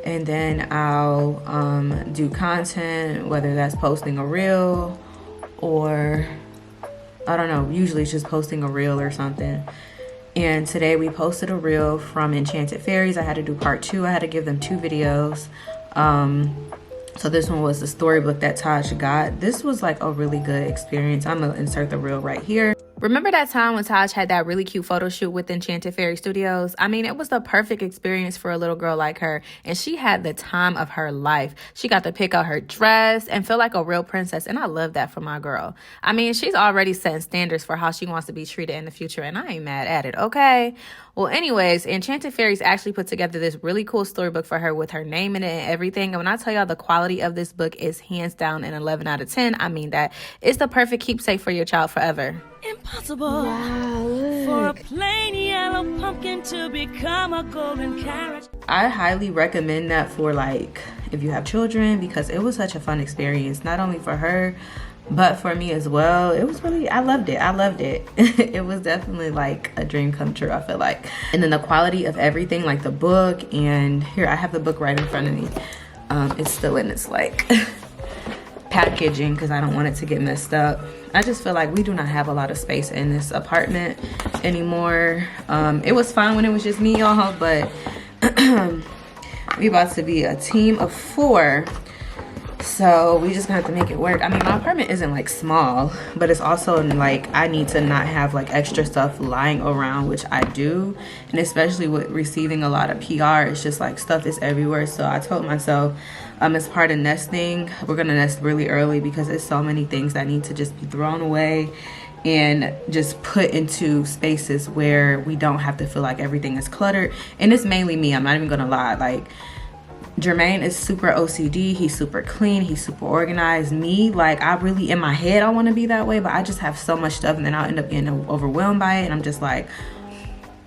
And then I'll do content, whether that's posting a reel or, I don't know, usually it's just posting a reel or something. And today we posted a reel from Enchanted Fairies. I had to do part 2. I had to give them 2 videos. So this one was the storybook that Taj got. This was like a really good experience. I'm gonna insert the reel right here. Remember that time when Taj had that really cute photo shoot with Enchanted Fairy Studios? I mean, it was the perfect experience for a little girl like her, and she had the time of her life. She got to pick out her dress and feel like a real princess, and I love that for my girl. I mean, she's already setting standards for how she wants to be treated in the future, and I ain't mad at it, okay? Well, anyways, Enchanted Fairies actually put together this really cool storybook for her with her name in it and everything. And when I tell y'all the quality of this book is hands down an 11 out of 10, I mean that. It's the perfect keepsake for your child forever. Impossible for a plain yellow pumpkin to become a golden carrot. I highly recommend that for like if you have children, because it was such a fun experience, not only for her but for me as well. It was really, I loved it. It was definitely like a dream come true, I feel like. And then the quality of everything, like the book, and here I have the book right in front of me. It's still in its like packaging because I don't want it to get messed up. I just feel like we do not have a lot of space in this apartment anymore. It was fine when it was just me, y'all, but we about to be a team of 4. So we just gonna have to make it work. I mean, my apartment isn't like small, but it's also like I need to not have like extra stuff lying around, which I do. And especially with receiving a lot of PR, it's just like stuff is everywhere. So I told myself, as part of nesting, we're gonna nest really early because there's so many things that need to just be thrown away and just put into spaces where we don't have to feel like everything is cluttered. And it's mainly me, I'm not even gonna lie. Like, Jermaine is super OCD, he's super clean, he's super organized. Me, like, I really, in my head, I want to be that way, but I just have so much stuff and then I'll end up getting overwhelmed by it, and I'm just like,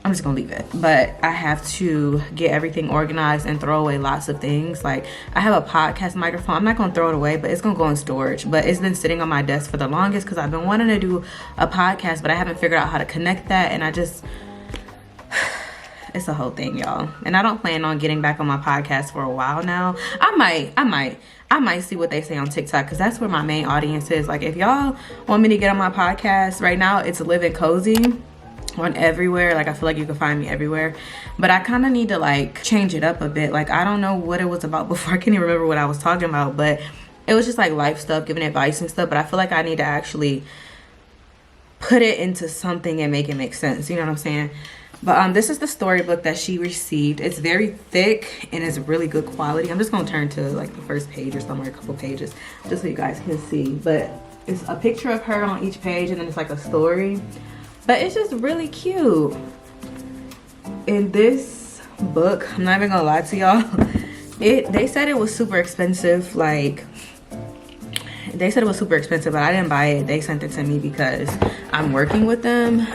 I'm just gonna leave it. But I have to get everything organized and throw away lots of things. Like, I have a podcast microphone. I'm not gonna throw it away, but it's gonna go in storage. But it's been sitting on my desk for the longest because I've been wanting to do a podcast, but I haven't figured out how to connect that, and I just, it's a whole thing, y'all. And I don't plan on getting back on my podcast for a while now. I might see what they say on TikTok, because that's where my main audience is. Like, if y'all want me to get on my podcast right now, it's Living Cozy on everywhere. Like, I feel like you can find me everywhere, but I kind of need to like change it up a bit. Like, I don't know what it was about before. I can't even remember what I was talking about, but it was just like life stuff, giving advice and stuff. But I feel like I need to actually put it into something and make it make sense. You know what I'm saying? But this is the storybook that she received. It's very thick and it's really good quality. I'm just gonna turn to like the first page or somewhere, a couple pages, just so you guys can see. But it's a picture of her on each page, and then it's like a story. But it's just really cute. In this book, I'm not even gonna lie to y'all, they said it was super expensive. Like, they said it was super expensive, but I didn't buy it. They sent it to me because I'm working with them.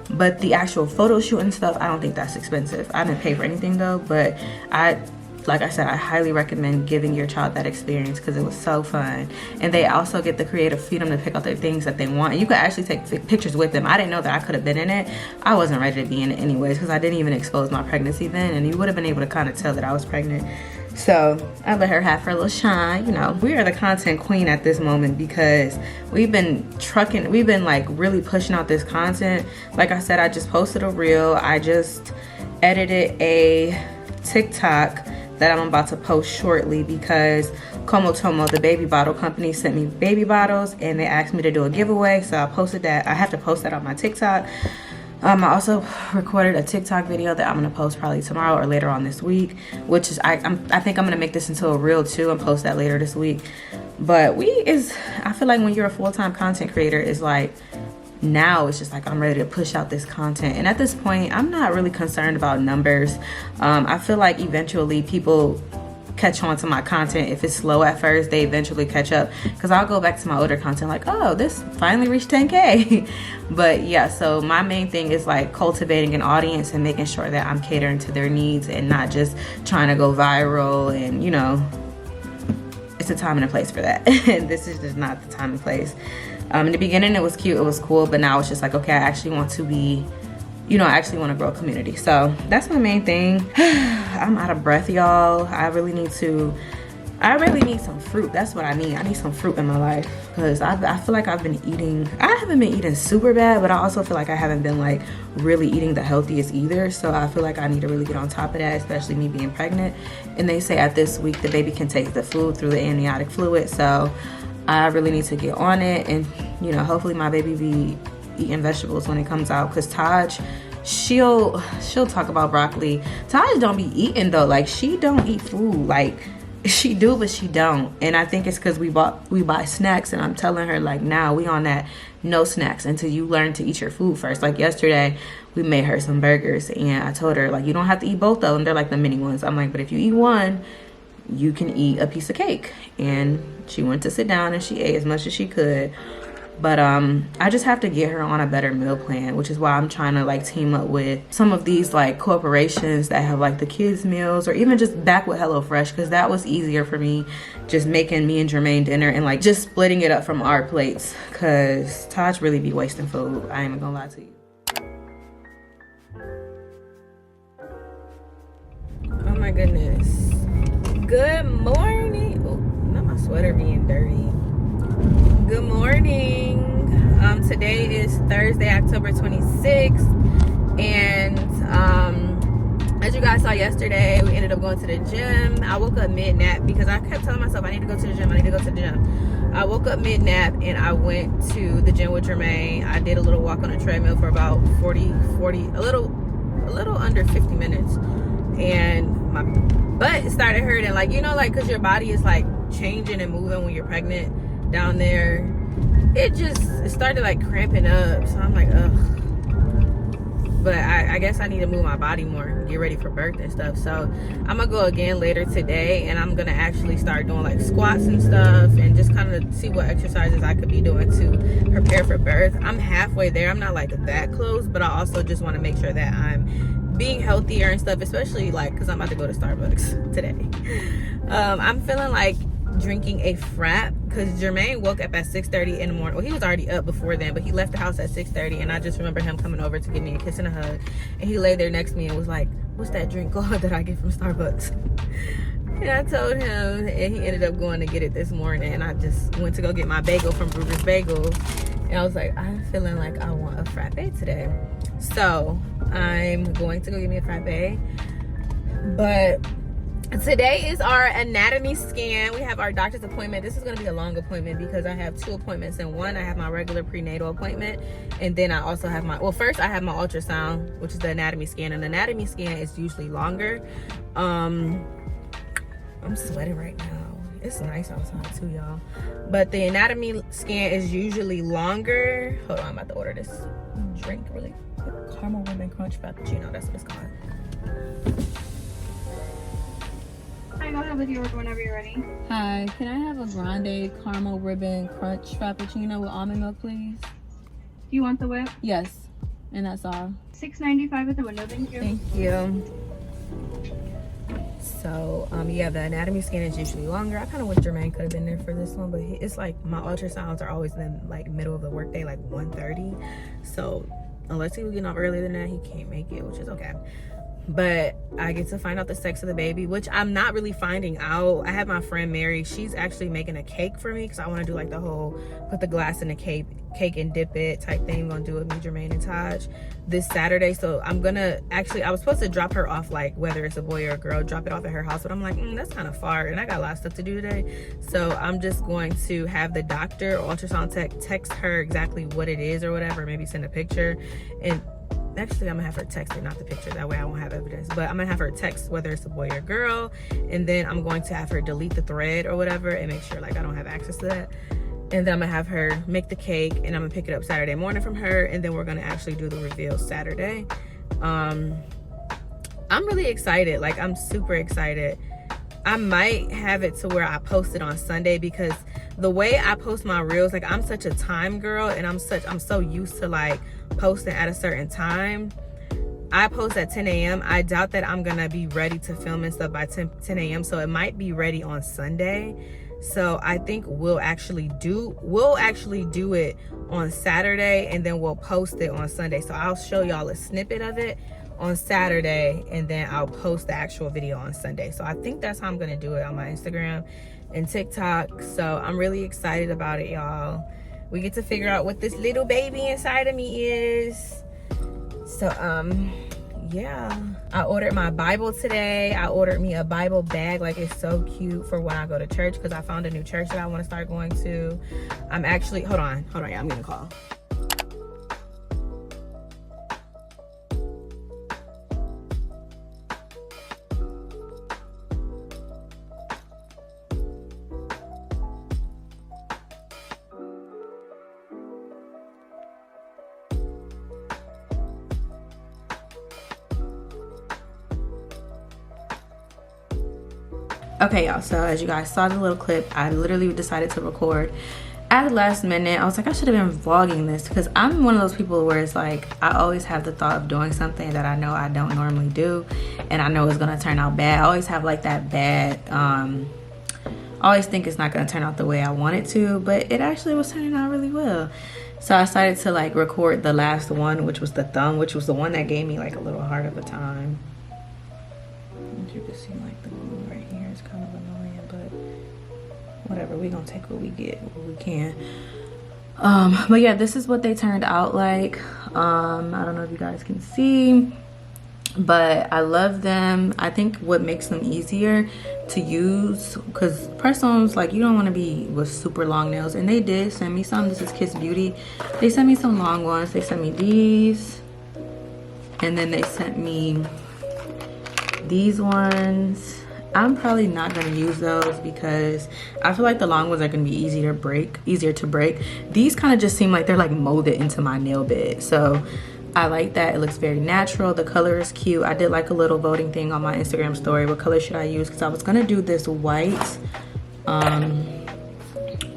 But the actual photo shoot and stuff, I don't think that's expensive. I didn't pay for anything though, but I like I said, I highly recommend giving your child that experience because it was so fun. And they also get the creative freedom to pick out the things that they want. And you could actually take pictures with them. I didn't know that I could have been in it. I wasn't ready to be in it anyways because I didn't even expose my pregnancy then, and you would have been able to kind of tell that I was pregnant. So I let her have her little shine. You know, we are the content queen at this moment because we've been like really pushing out this content. Like I said, I just posted a reel. I just edited a TikTok that I'm about to post shortly because Como Tomo, the baby bottle company, sent me baby bottles and they asked me to do a giveaway. So I posted that. I have to post that on my TikTok. I also recorded a TikTok video that I'm gonna post probably tomorrow or later on this week, which is I think I'm gonna make this into a reel too and post that later this week. But I feel like when you're a full-time content creator, it's like now it's just like I'm ready to push out this content. And at this point, I'm not really concerned about numbers. I feel like eventually people catch on to my content. If it's slow at first, they eventually catch up because I'll go back to my older content like, oh, this finally reached 10K. But yeah, so my main thing is like cultivating an audience and making sure that I'm catering to their needs and not just trying to go viral. And you know, it's a time and a place for that. And this is just not the time and place. In the beginning it was cute, it was cool, but now it's just like, okay, I actually want to be, you know, I actually want to grow a community. So that's my main thing. I'm out of breath, y'all. I really need some fruit. That's what I need. I need some fruit in my life because I feel like I haven't been eating super bad, but I also feel like I haven't been like really eating the healthiest either. So I feel like I need to really get on top of that, especially me being pregnant. And they say at this week the baby can take the food through the amniotic fluid. So I really need to get on it, and you know, hopefully my baby be eating vegetables when it comes out because Taj, she'll talk about broccoli. Taj don't be eating though. Like she don't eat food. Like she do, but she don't. And I think it's because we buy snacks, and I'm telling her like, now we on that no snacks until you learn to eat your food first. Like yesterday we made her some burgers and I told her like, you don't have to eat both of them. They're like the mini ones. I'm like, but if you eat one, you can eat a piece of cake. And she went to sit down and she ate as much as she could. But I just have to get her on a better meal plan, which is why I'm trying to like team up with some of these like corporations that have like the kids meals, or even just back with HelloFresh, because that was easier for me, just making me and Jermaine dinner and like just splitting it up from our plates, because Taj really be wasting food. I ain't even gonna lie to you. Oh my goodness. Good morning. Oh, not my sweater being dirty. Good morning. Today is Thursday, October 26th, and as you guys saw yesterday, we ended up going to the gym. I woke up mid-nap because I kept telling myself I need to go to the gym, I need to go to the gym. I woke up mid-nap and I went to the gym with Jermaine. I did a little walk on a treadmill for about 40, a little under 50 minutes, and my butt started hurting, like, you know, like, because your body is like changing and moving when you're pregnant. Down there, it started like cramping up, so I'm like, ugh. But I guess I need to move my body more, get ready for birth and stuff. So I'm gonna go again later today, and I'm gonna actually start doing like squats and stuff, and just kind of see what exercises I could be doing to prepare for birth. I'm halfway there. I'm not like that close, but I also just want to make sure that I'm being healthier and stuff, especially like because I'm about to go to Starbucks today. I'm feeling like drinking a frap because Jermaine woke up at 6:30 in the morning. Well, he was already up before then, but he left the house at 6:30, and I just remember him coming over to give me a kiss and a hug, and he lay there next to me and was like, what's that drink called that I get from Starbucks? And I told him, and he ended up going to get it this morning, and I just went to go get my bagel from Brewer's Bagel, and I was like, I'm feeling like I want a frappe today, so I'm going to go get me a frappe. But today is our anatomy scan. We have our doctor's appointment. This is going to be a long appointment because I have 2 appointments in one. I have my regular prenatal appointment, and then I also have first I have my ultrasound, which is the anatomy scan. An anatomy scan is usually longer. I'm sweating right now. It's nice outside too, y'all. But the anatomy scan is usually longer. Hold on, I'm about to order this drink really quick. Caramel Ribbon Crunch Frappuccino, that's what it's called. Hi, go ahead with your order whenever you're ready. Hi, can I have a grande caramel ribbon crunch frappuccino with almond milk, please? Do you want the whip? Yes, and that's all. $6.95 at the window, thank you. Thank you. So yeah, the anatomy scan is usually longer. I kind of wish Jermaine could have been there for this one, but it's like my ultrasounds are always in the like middle of the workday, like 1:30. So unless he was getting off earlier than that, he can't make it, which is okay. But I get to find out the sex of the baby, which I'm not really finding out. I have my friend Mary, she's actually making a cake for me because I want to do like the whole put the glass in the cake and dip it type thing. I'm gonna do it with me, Jermaine, and Taj this Saturday. So I'm gonna actually, I was supposed to drop her off, like whether it's a boy or a girl, drop it off at her house, but I'm like, that's kind of far and I got a lot of stuff to do today. So I'm just going to have the doctor or ultrasound tech text her exactly what it is or whatever, maybe send a picture. And actually I'm gonna have her text it, not the picture, that way I won't have evidence, but I'm gonna have her text whether it's a boy or girl, and then I'm going to have her delete the thread or whatever and make sure like I don't have access to that. And then I'm gonna have her make the cake and I'm gonna pick it up Saturday morning from her, and then we're gonna actually do the reveal Saturday. I'm really excited, like I'm super excited. I might have it to where I post it on Sunday, because the way I post my reels, like I'm such a time girl and I'm so used to like posting at a certain time. I post at 10 a.m. I doubt that I'm gonna be ready to film and stuff by 10 a.m. So it might be ready on Sunday. So I think we'll actually do it on Saturday and then we'll post it on Sunday. So I'll show y'all a snippet of it on Saturday and then I'll post the actual video on Sunday. So I think that's how I'm gonna do it on my Instagram and TikTok. So I'm really excited about it, y'all. We get to figure out what this little baby inside of me is. So yeah, I ordered my Bible today. I ordered me a Bible bag, like it's so cute for when I go to church, because I found a new church that I want to start going to. I'm actually, hold on, yeah, I'm gonna call. Okay, y'all, so as you guys saw the little clip, I literally decided to record at the last minute. I was like, I should have been vlogging this, because I'm one of those people where it's like I always have the thought of doing something that I know I don't normally do and I know it's gonna turn out bad. I always have like that bad I always think it's not gonna turn out the way I want it to, but it actually was turning out really well. So I decided to like record the last one, which was the thumb, which was the one that gave me like a little hard of a time. As you can see, like the glue right here is kind of annoying, but whatever, we gonna take what we get, what we can. But yeah, this is what they turned out like. I don't know if you guys can see, but I love them. I think what makes them easier to use, because press-ons, like you don't want to be with super long nails, and they did send me some. This is Kiss Beauty. They sent me some long ones. They sent me these, and then they sent me these ones. I'm probably not going to use those because I feel like the long ones are going to be easier to break. These kind of just seem like they're like molded into my nail bed, so I like that. It looks very natural. The color is cute. I did like a little voting thing on my Instagram story. What color should I use? Because I was going to do this white.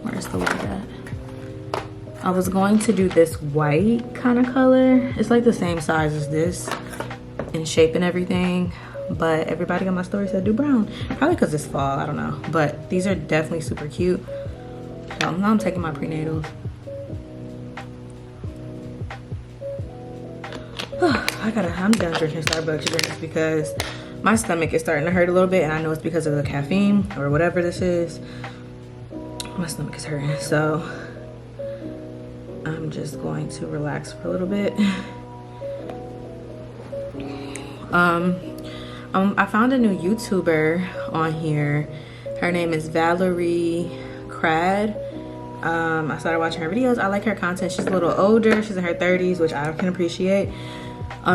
Where's the white at? I was going to do this white kind of color. It's like the same size as this in shape and everything. But everybody on my story said do brown. Probably because it's fall. I don't know. But these are definitely super cute. So now I'm taking my prenatals. I'm done drinking Starbucks drinks because my stomach is starting to hurt a little bit, and I know it's because of the caffeine or whatever this is. My stomach is hurting, so I'm just going to relax for a little bit. I found a new YouTuber on here. Her name is Valerie Crad. I started watching her videos. I like her content. She's a little older. She's in her 30s, which I can appreciate.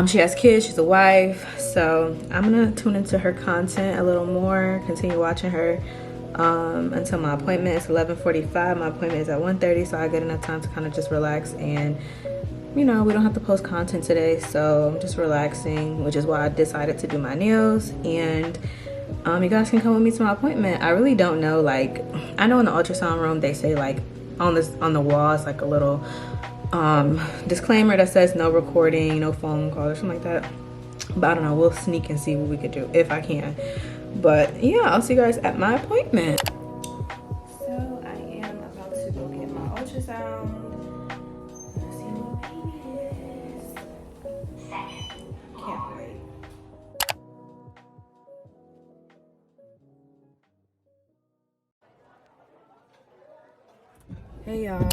She has kids. She's a wife. So I'm gonna tune into her content a little more, continue watching her until my appointment. It's 11:45. My appointment is at 1:30, so I get enough time to kind of just relax, and you know, we don't have to post content today, so I'm just relaxing, which is why I decided to do my nails. And you guys can come with me to my appointment. I really don't know, like, I know in the ultrasound room they say like on the wall it's like a little disclaimer that says no recording, no phone call or something like that, but I don't know, we'll sneak and see what we could do if I can. But yeah, I'll see you guys at my appointment. So I am about to go get my ultrasound. Let's see what baby is. Can't wait. Hey y'all,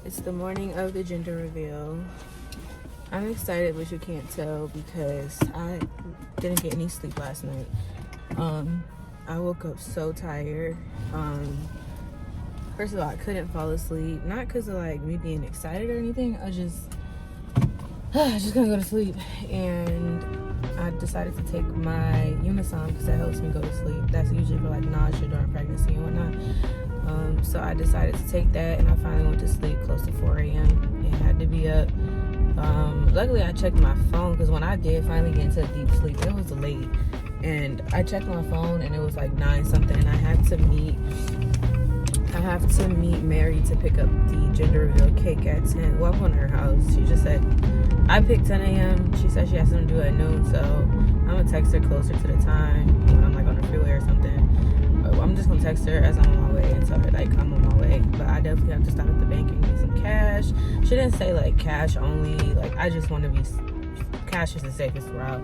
it's the morning of the gender reveal. I'm excited, but you can't tell because I didn't get any sleep last night. I woke up so tired. First of all, I couldn't fall asleep. Not because of like me being excited or anything. I just couldn't go to sleep. And I decided to take my Unisom because that helps me go to sleep. That's usually for like nausea during pregnancy and whatnot. So I decided to take that, and I finally went to sleep close to 4 a.m. and had to be up. Luckily I checked my phone because when I did finally get into a deep sleep, it was late. And I checked my phone and it was like 9 something, and I have to meet Mary to pick up the gender reveal cake at 10. Well, I'm going to her house. She just said, I picked 10 a.m. She said she has something to do at noon, so I'm going to text her closer to the time when I'm like on the freeway or something. I'm just going to text her as I'm on my way and tell her like I'm on my way. But I definitely have to stop at the bank and get some cash. She didn't say like cash only. Like I just want to be, cash is the safest route.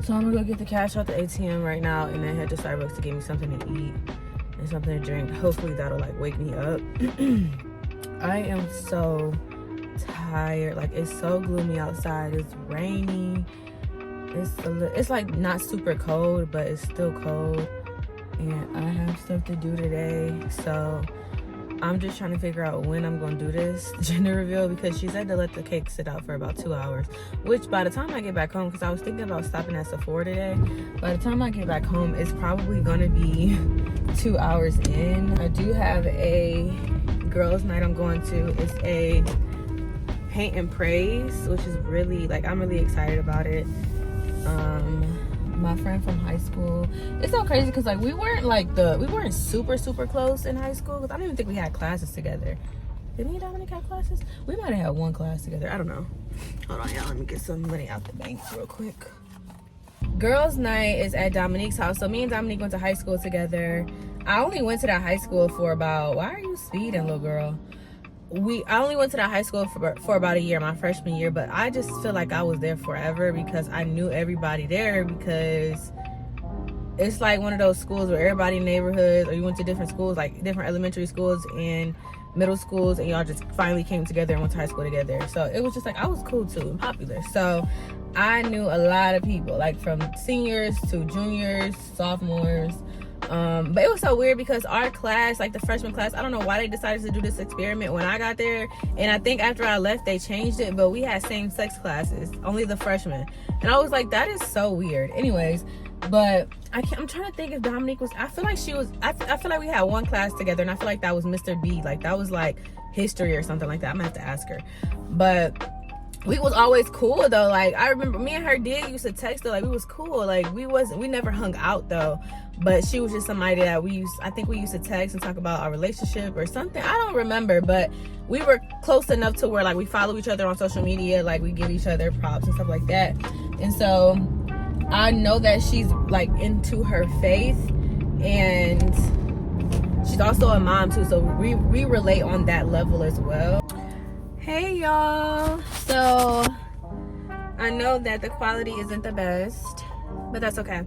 So I'm gonna go get the cash out the ATM right now and then head to Starbucks to get me something to eat and something to drink. Hopefully that'll like wake me up. I am so tired. Like it's so gloomy outside. It's rainy. It's like not super cold, but it's still cold. And I have stuff to do today. So I'm just trying to figure out when I'm gonna do this gender reveal because she said to let the cake sit out for about 2 hours, which by the time I get back home, because I was thinking about stopping at Sephora today, by the time I get back home it's probably gonna be 2 hours in. I do have a girls night I'm going to. It's a paint and praise, which is really like, I'm really excited about it. My friend from high school, it's so crazy because like we weren't super close in high school because I don't even think we had classes together. Did me and Dominic have classes? We might have had one class together. I don't know. Hold on, y'all. Let me get some money out the bank real quick. Girls night is at Dominique's house. So me and Dominique went to high school together. I only went to that high school for about, why are you speeding, little girl? I only went to that high school for about a year, my freshman year, but I just feel like I was there forever because I knew everybody there, because it's like one of those schools where everybody in neighborhoods, or you went to different schools, like different elementary schools and middle schools, and y'all just finally came together and went to high school together. So it was just like, I was cool too and popular. So I knew a lot of people, like from seniors to juniors, sophomores. But it was so weird because our class, like the freshman class, I don't know why they decided to do this experiment when I got there, and I think after I left they changed it, but we had same-sex classes, only the freshmen, and I was like, that is so weird. Anyways, but I'm trying to think if Dominique was, I feel like she was, I feel like we had one class together, and I feel like that was Mr. B, like that was like history or something like that. I'm gonna have to ask her. But we was always cool though. Like I remember me and her used to text though, like we was cool. Like we never hung out though, but she was just somebody that I think we used to text and talk about our relationship or something. I don't remember, but we were close enough to where like we follow each other on social media, like we give each other props and stuff like that. And so I know that she's like into her faith, and she's also a mom too, so we relate on that level as well. Hey y'all, so I know that the quality isn't the best, but that's okay.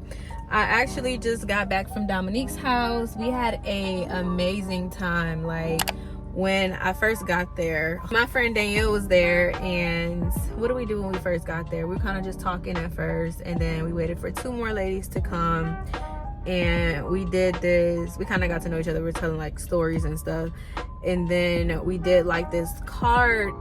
I actually just got back from Dominique's house. We had a amazing time. Like when I first got there, my friend Danielle was there, and what did we do when we first got there? We were kind of just talking at first, and then we waited for 2 more ladies to come, and we did this, we kind of got to know each other. We were telling like stories and stuff, and then we did like this card,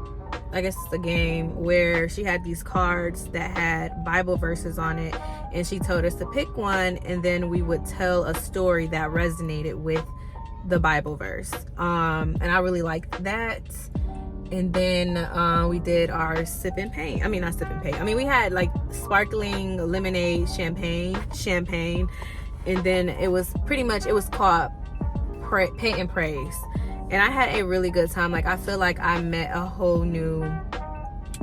I guess it's a game where she had these cards that had Bible verses on it, and she told us to pick one, and then we would tell a story that resonated with the Bible verse. And I really liked that. And then we did our sip and paint. I mean, not sip and paint. I mean, we had like sparkling lemonade, champagne. And then it was called Paint and Praise. And I had a really good time. Like I feel like I met a whole new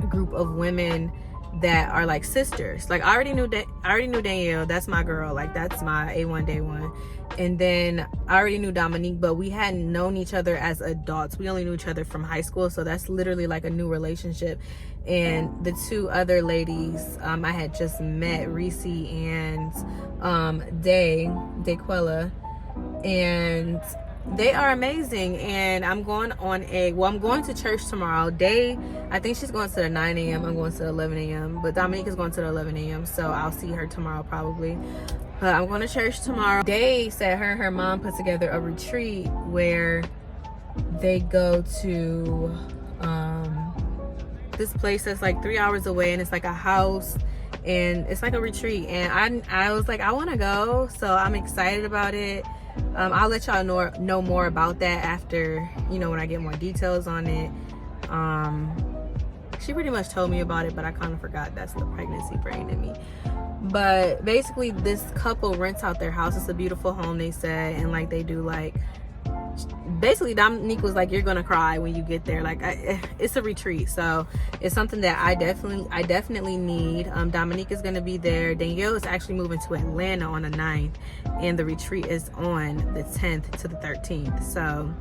group of women that are like sisters. Like I already knew Danielle, that's my girl, like that's my A1 day one. And then I already knew Dominique, but we hadn't known each other as adults. We only knew each other from high school, so that's literally like a new relationship. And the two other ladies I had just met, Reese and Daquella, and they are amazing. And I'm going to church tomorrow. I think she's going to the 9 a.m. I'm going to the 11 a.m. But Dominique is going to the 11 a.m. So I'll see her tomorrow probably. But I'm going to church tomorrow. Day said her and her mom put together a retreat where they go to this place that's like 3 hours away, and it's like a house, and it's like a retreat. And I was like, I want to go, so I'm excited about it. I'll let y'all know more about that after, you know, when I get more details on it. She pretty much told me about it, but I kind of forgot. That's the pregnancy brain in me. But basically this couple rents out their house. It's a beautiful home, they said, and like they do like, basically Dominique was like, you're gonna cry when you get there. Like it's a retreat, so it's something that I definitely need. Dominique is gonna be there. Danielle is actually moving to Atlanta on the 9th, and the retreat is on the 10th to the 13th. So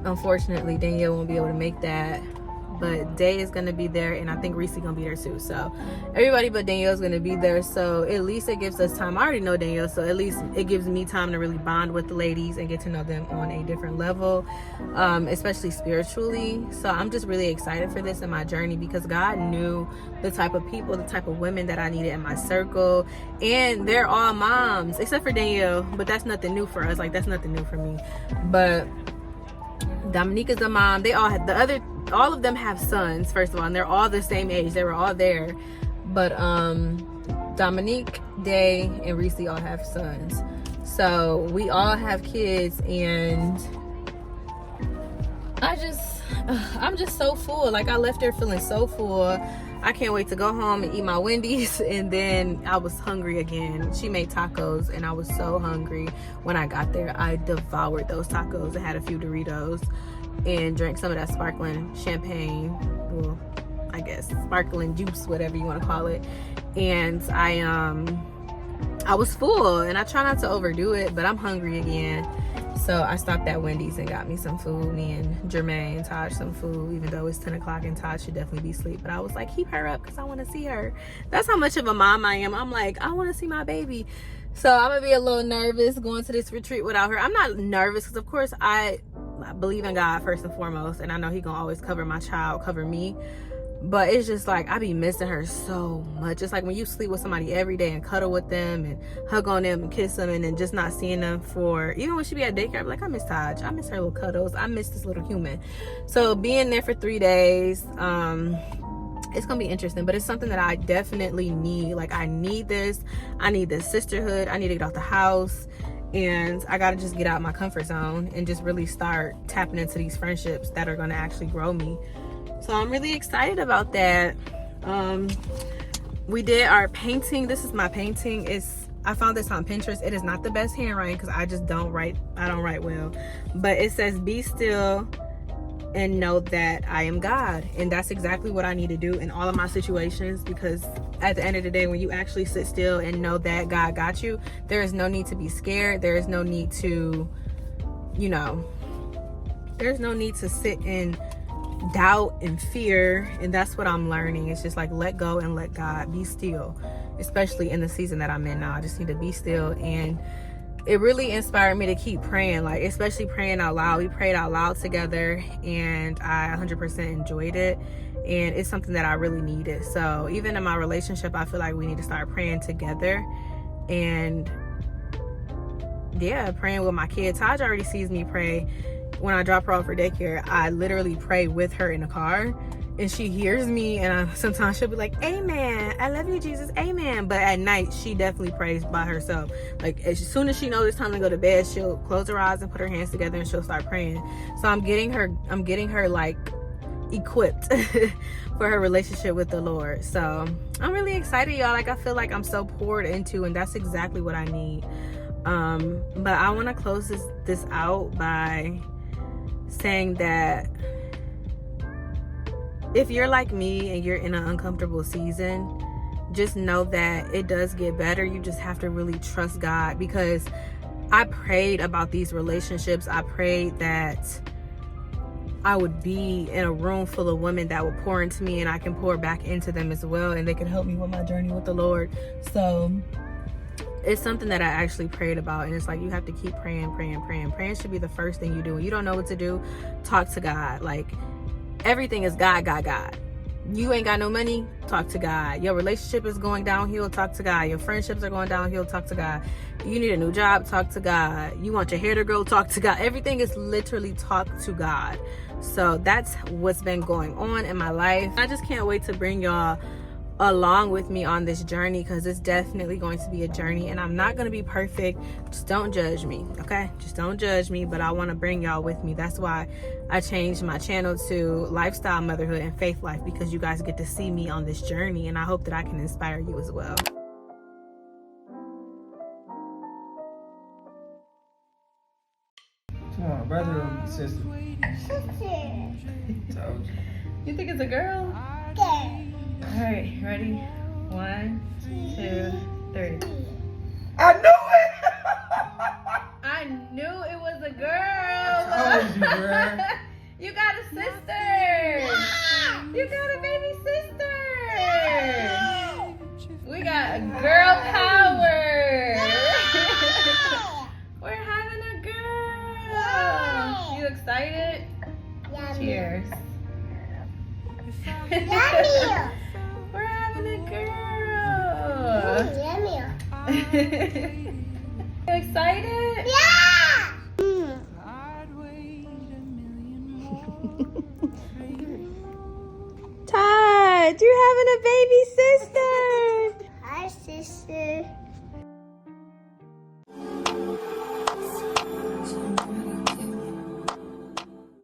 unfortunately Danielle won't be able to make that, but Day is gonna be there, and I think Reese gonna be there too. So everybody but Danielle is gonna be there. So at least it gives us time. I already know Danielle, so at least it gives me time to really bond with the ladies and get to know them on a different level, especially spiritually. So I'm just really excited for this in my journey, because God knew the type of people, the type of women that I needed in my circle, and they're all moms except for Danielle, but that's nothing new for us. Like that's nothing new for me. But Dominique is the mom. They all have all of them have sons, first of all, and they're all the same age. They were all there. But Dominique, Day, and Reese all have sons. So we all have kids, and I'm just so full. Like I left there feeling so full. I can't wait to go home and eat my Wendy's. And then I was hungry again. She made tacos, and I was so hungry when I got there. I devoured those tacos. I had a few Doritos and drank some of that sparkling champagne, well, I guess sparkling juice, whatever you want to call it. And I was full, and I try not to overdo it, but I'm hungry again. So I stopped at Wendy's and got me some food. Me and Jermaine and Taj some food, even though it's 10 o'clock and Taj should definitely be asleep. But I was like, keep her up because I want to see her. That's how much of a mom I am. I'm like, I want to see my baby. So I'm going to be a little nervous going to this retreat without her. I'm not nervous because, of course, I believe in God first and foremost. And I know he going to always cover my child, cover me. But it's just like, I be missing her so much. It's like when you sleep with somebody every day and cuddle with them and hug on them and kiss them, and then just not seeing them for, even when she be at daycare, I'm like, I miss Taj. I miss her little cuddles. I miss this little human. So being there for 3 days, it's gonna be interesting, but it's something that I definitely need. Like I need this. I need this sisterhood. I need to get out the house, and I gotta just get out my comfort zone and just really start tapping into these friendships that are gonna actually grow me. So I'm really excited about that. We did our painting. This is my painting. I found this on Pinterest. It is not the best handwriting because I just don't write. I don't write well. But it says, be still and know that I am God. And that's exactly what I need to do in all of my situations, because at the end of the day, when you actually sit still and know that God got you, there is no need to be scared. There is no need to, there's no need to sit in doubt and fear. And that's what I'm learning. It's just like, let go and let God. Be still, especially in the season that I'm in now. I just need to be still. And it really inspired me to keep praying, like especially praying out loud. We prayed out loud together, and I 100% enjoyed it, and it's something that I really needed. So even in my relationship, I feel like we need to start praying together. And yeah, praying with my kids. Taj already sees me pray. When I drop her off for daycare, I literally pray with her in the car, and she hears me, and sometimes she'll be like, amen, I love you, Jesus, amen. But at night, she definitely prays by herself. Like as soon as she knows it's time to go to bed, she'll close her eyes and put her hands together, and she'll start praying. So I'm getting her like equipped for her relationship with the Lord. So I'm really excited, y'all. Like I feel like I'm so poured into, and that's exactly what I need. But I want to close this out by saying that if you're like me and you're in an uncomfortable season, just know that it does get better. You just have to really trust God, because I prayed about these relationships. I prayed that I would be in a room full of women that would pour into me and I can pour back into them as well, and they can help me with my journey with the Lord. So it's something that I actually prayed about, and it's like you have to keep praying. Praying should be the first thing you do. When you don't know what to do, talk to God. Like, everything is God. You ain't got no money, talk to God. Your relationship is going downhill, talk to God. Your friendships are going downhill, talk to God. You need a new job, talk to God. You want your hair to grow, talk to God. Everything is literally talk to God. So that's what's been going on in my life. I just can't wait to bring y'all along with me on this journey, because it's definitely going to be a journey, and I'm not going to be perfect. Just don't judge me, okay? Just don't judge me, but I want to bring y'all with me. That's why I changed my channel to Lifestyle Motherhood and Faith Life, because you guys get to see me on this journey, and I hope that I can inspire you as well. Come on, brother or sister? Sister. Told you. You think it's a girl? There. All right, ready? 1, 2, 3. I knew it! I knew it was a girl. Told you, girl. You got a sister. You got a baby sister. We got girl power. We're having a girl. You excited? Yummy. Cheers. Yummy. We're having a girl. Yummy. You excited? Yeah. Todd, you having a baby sister. Hi, sister.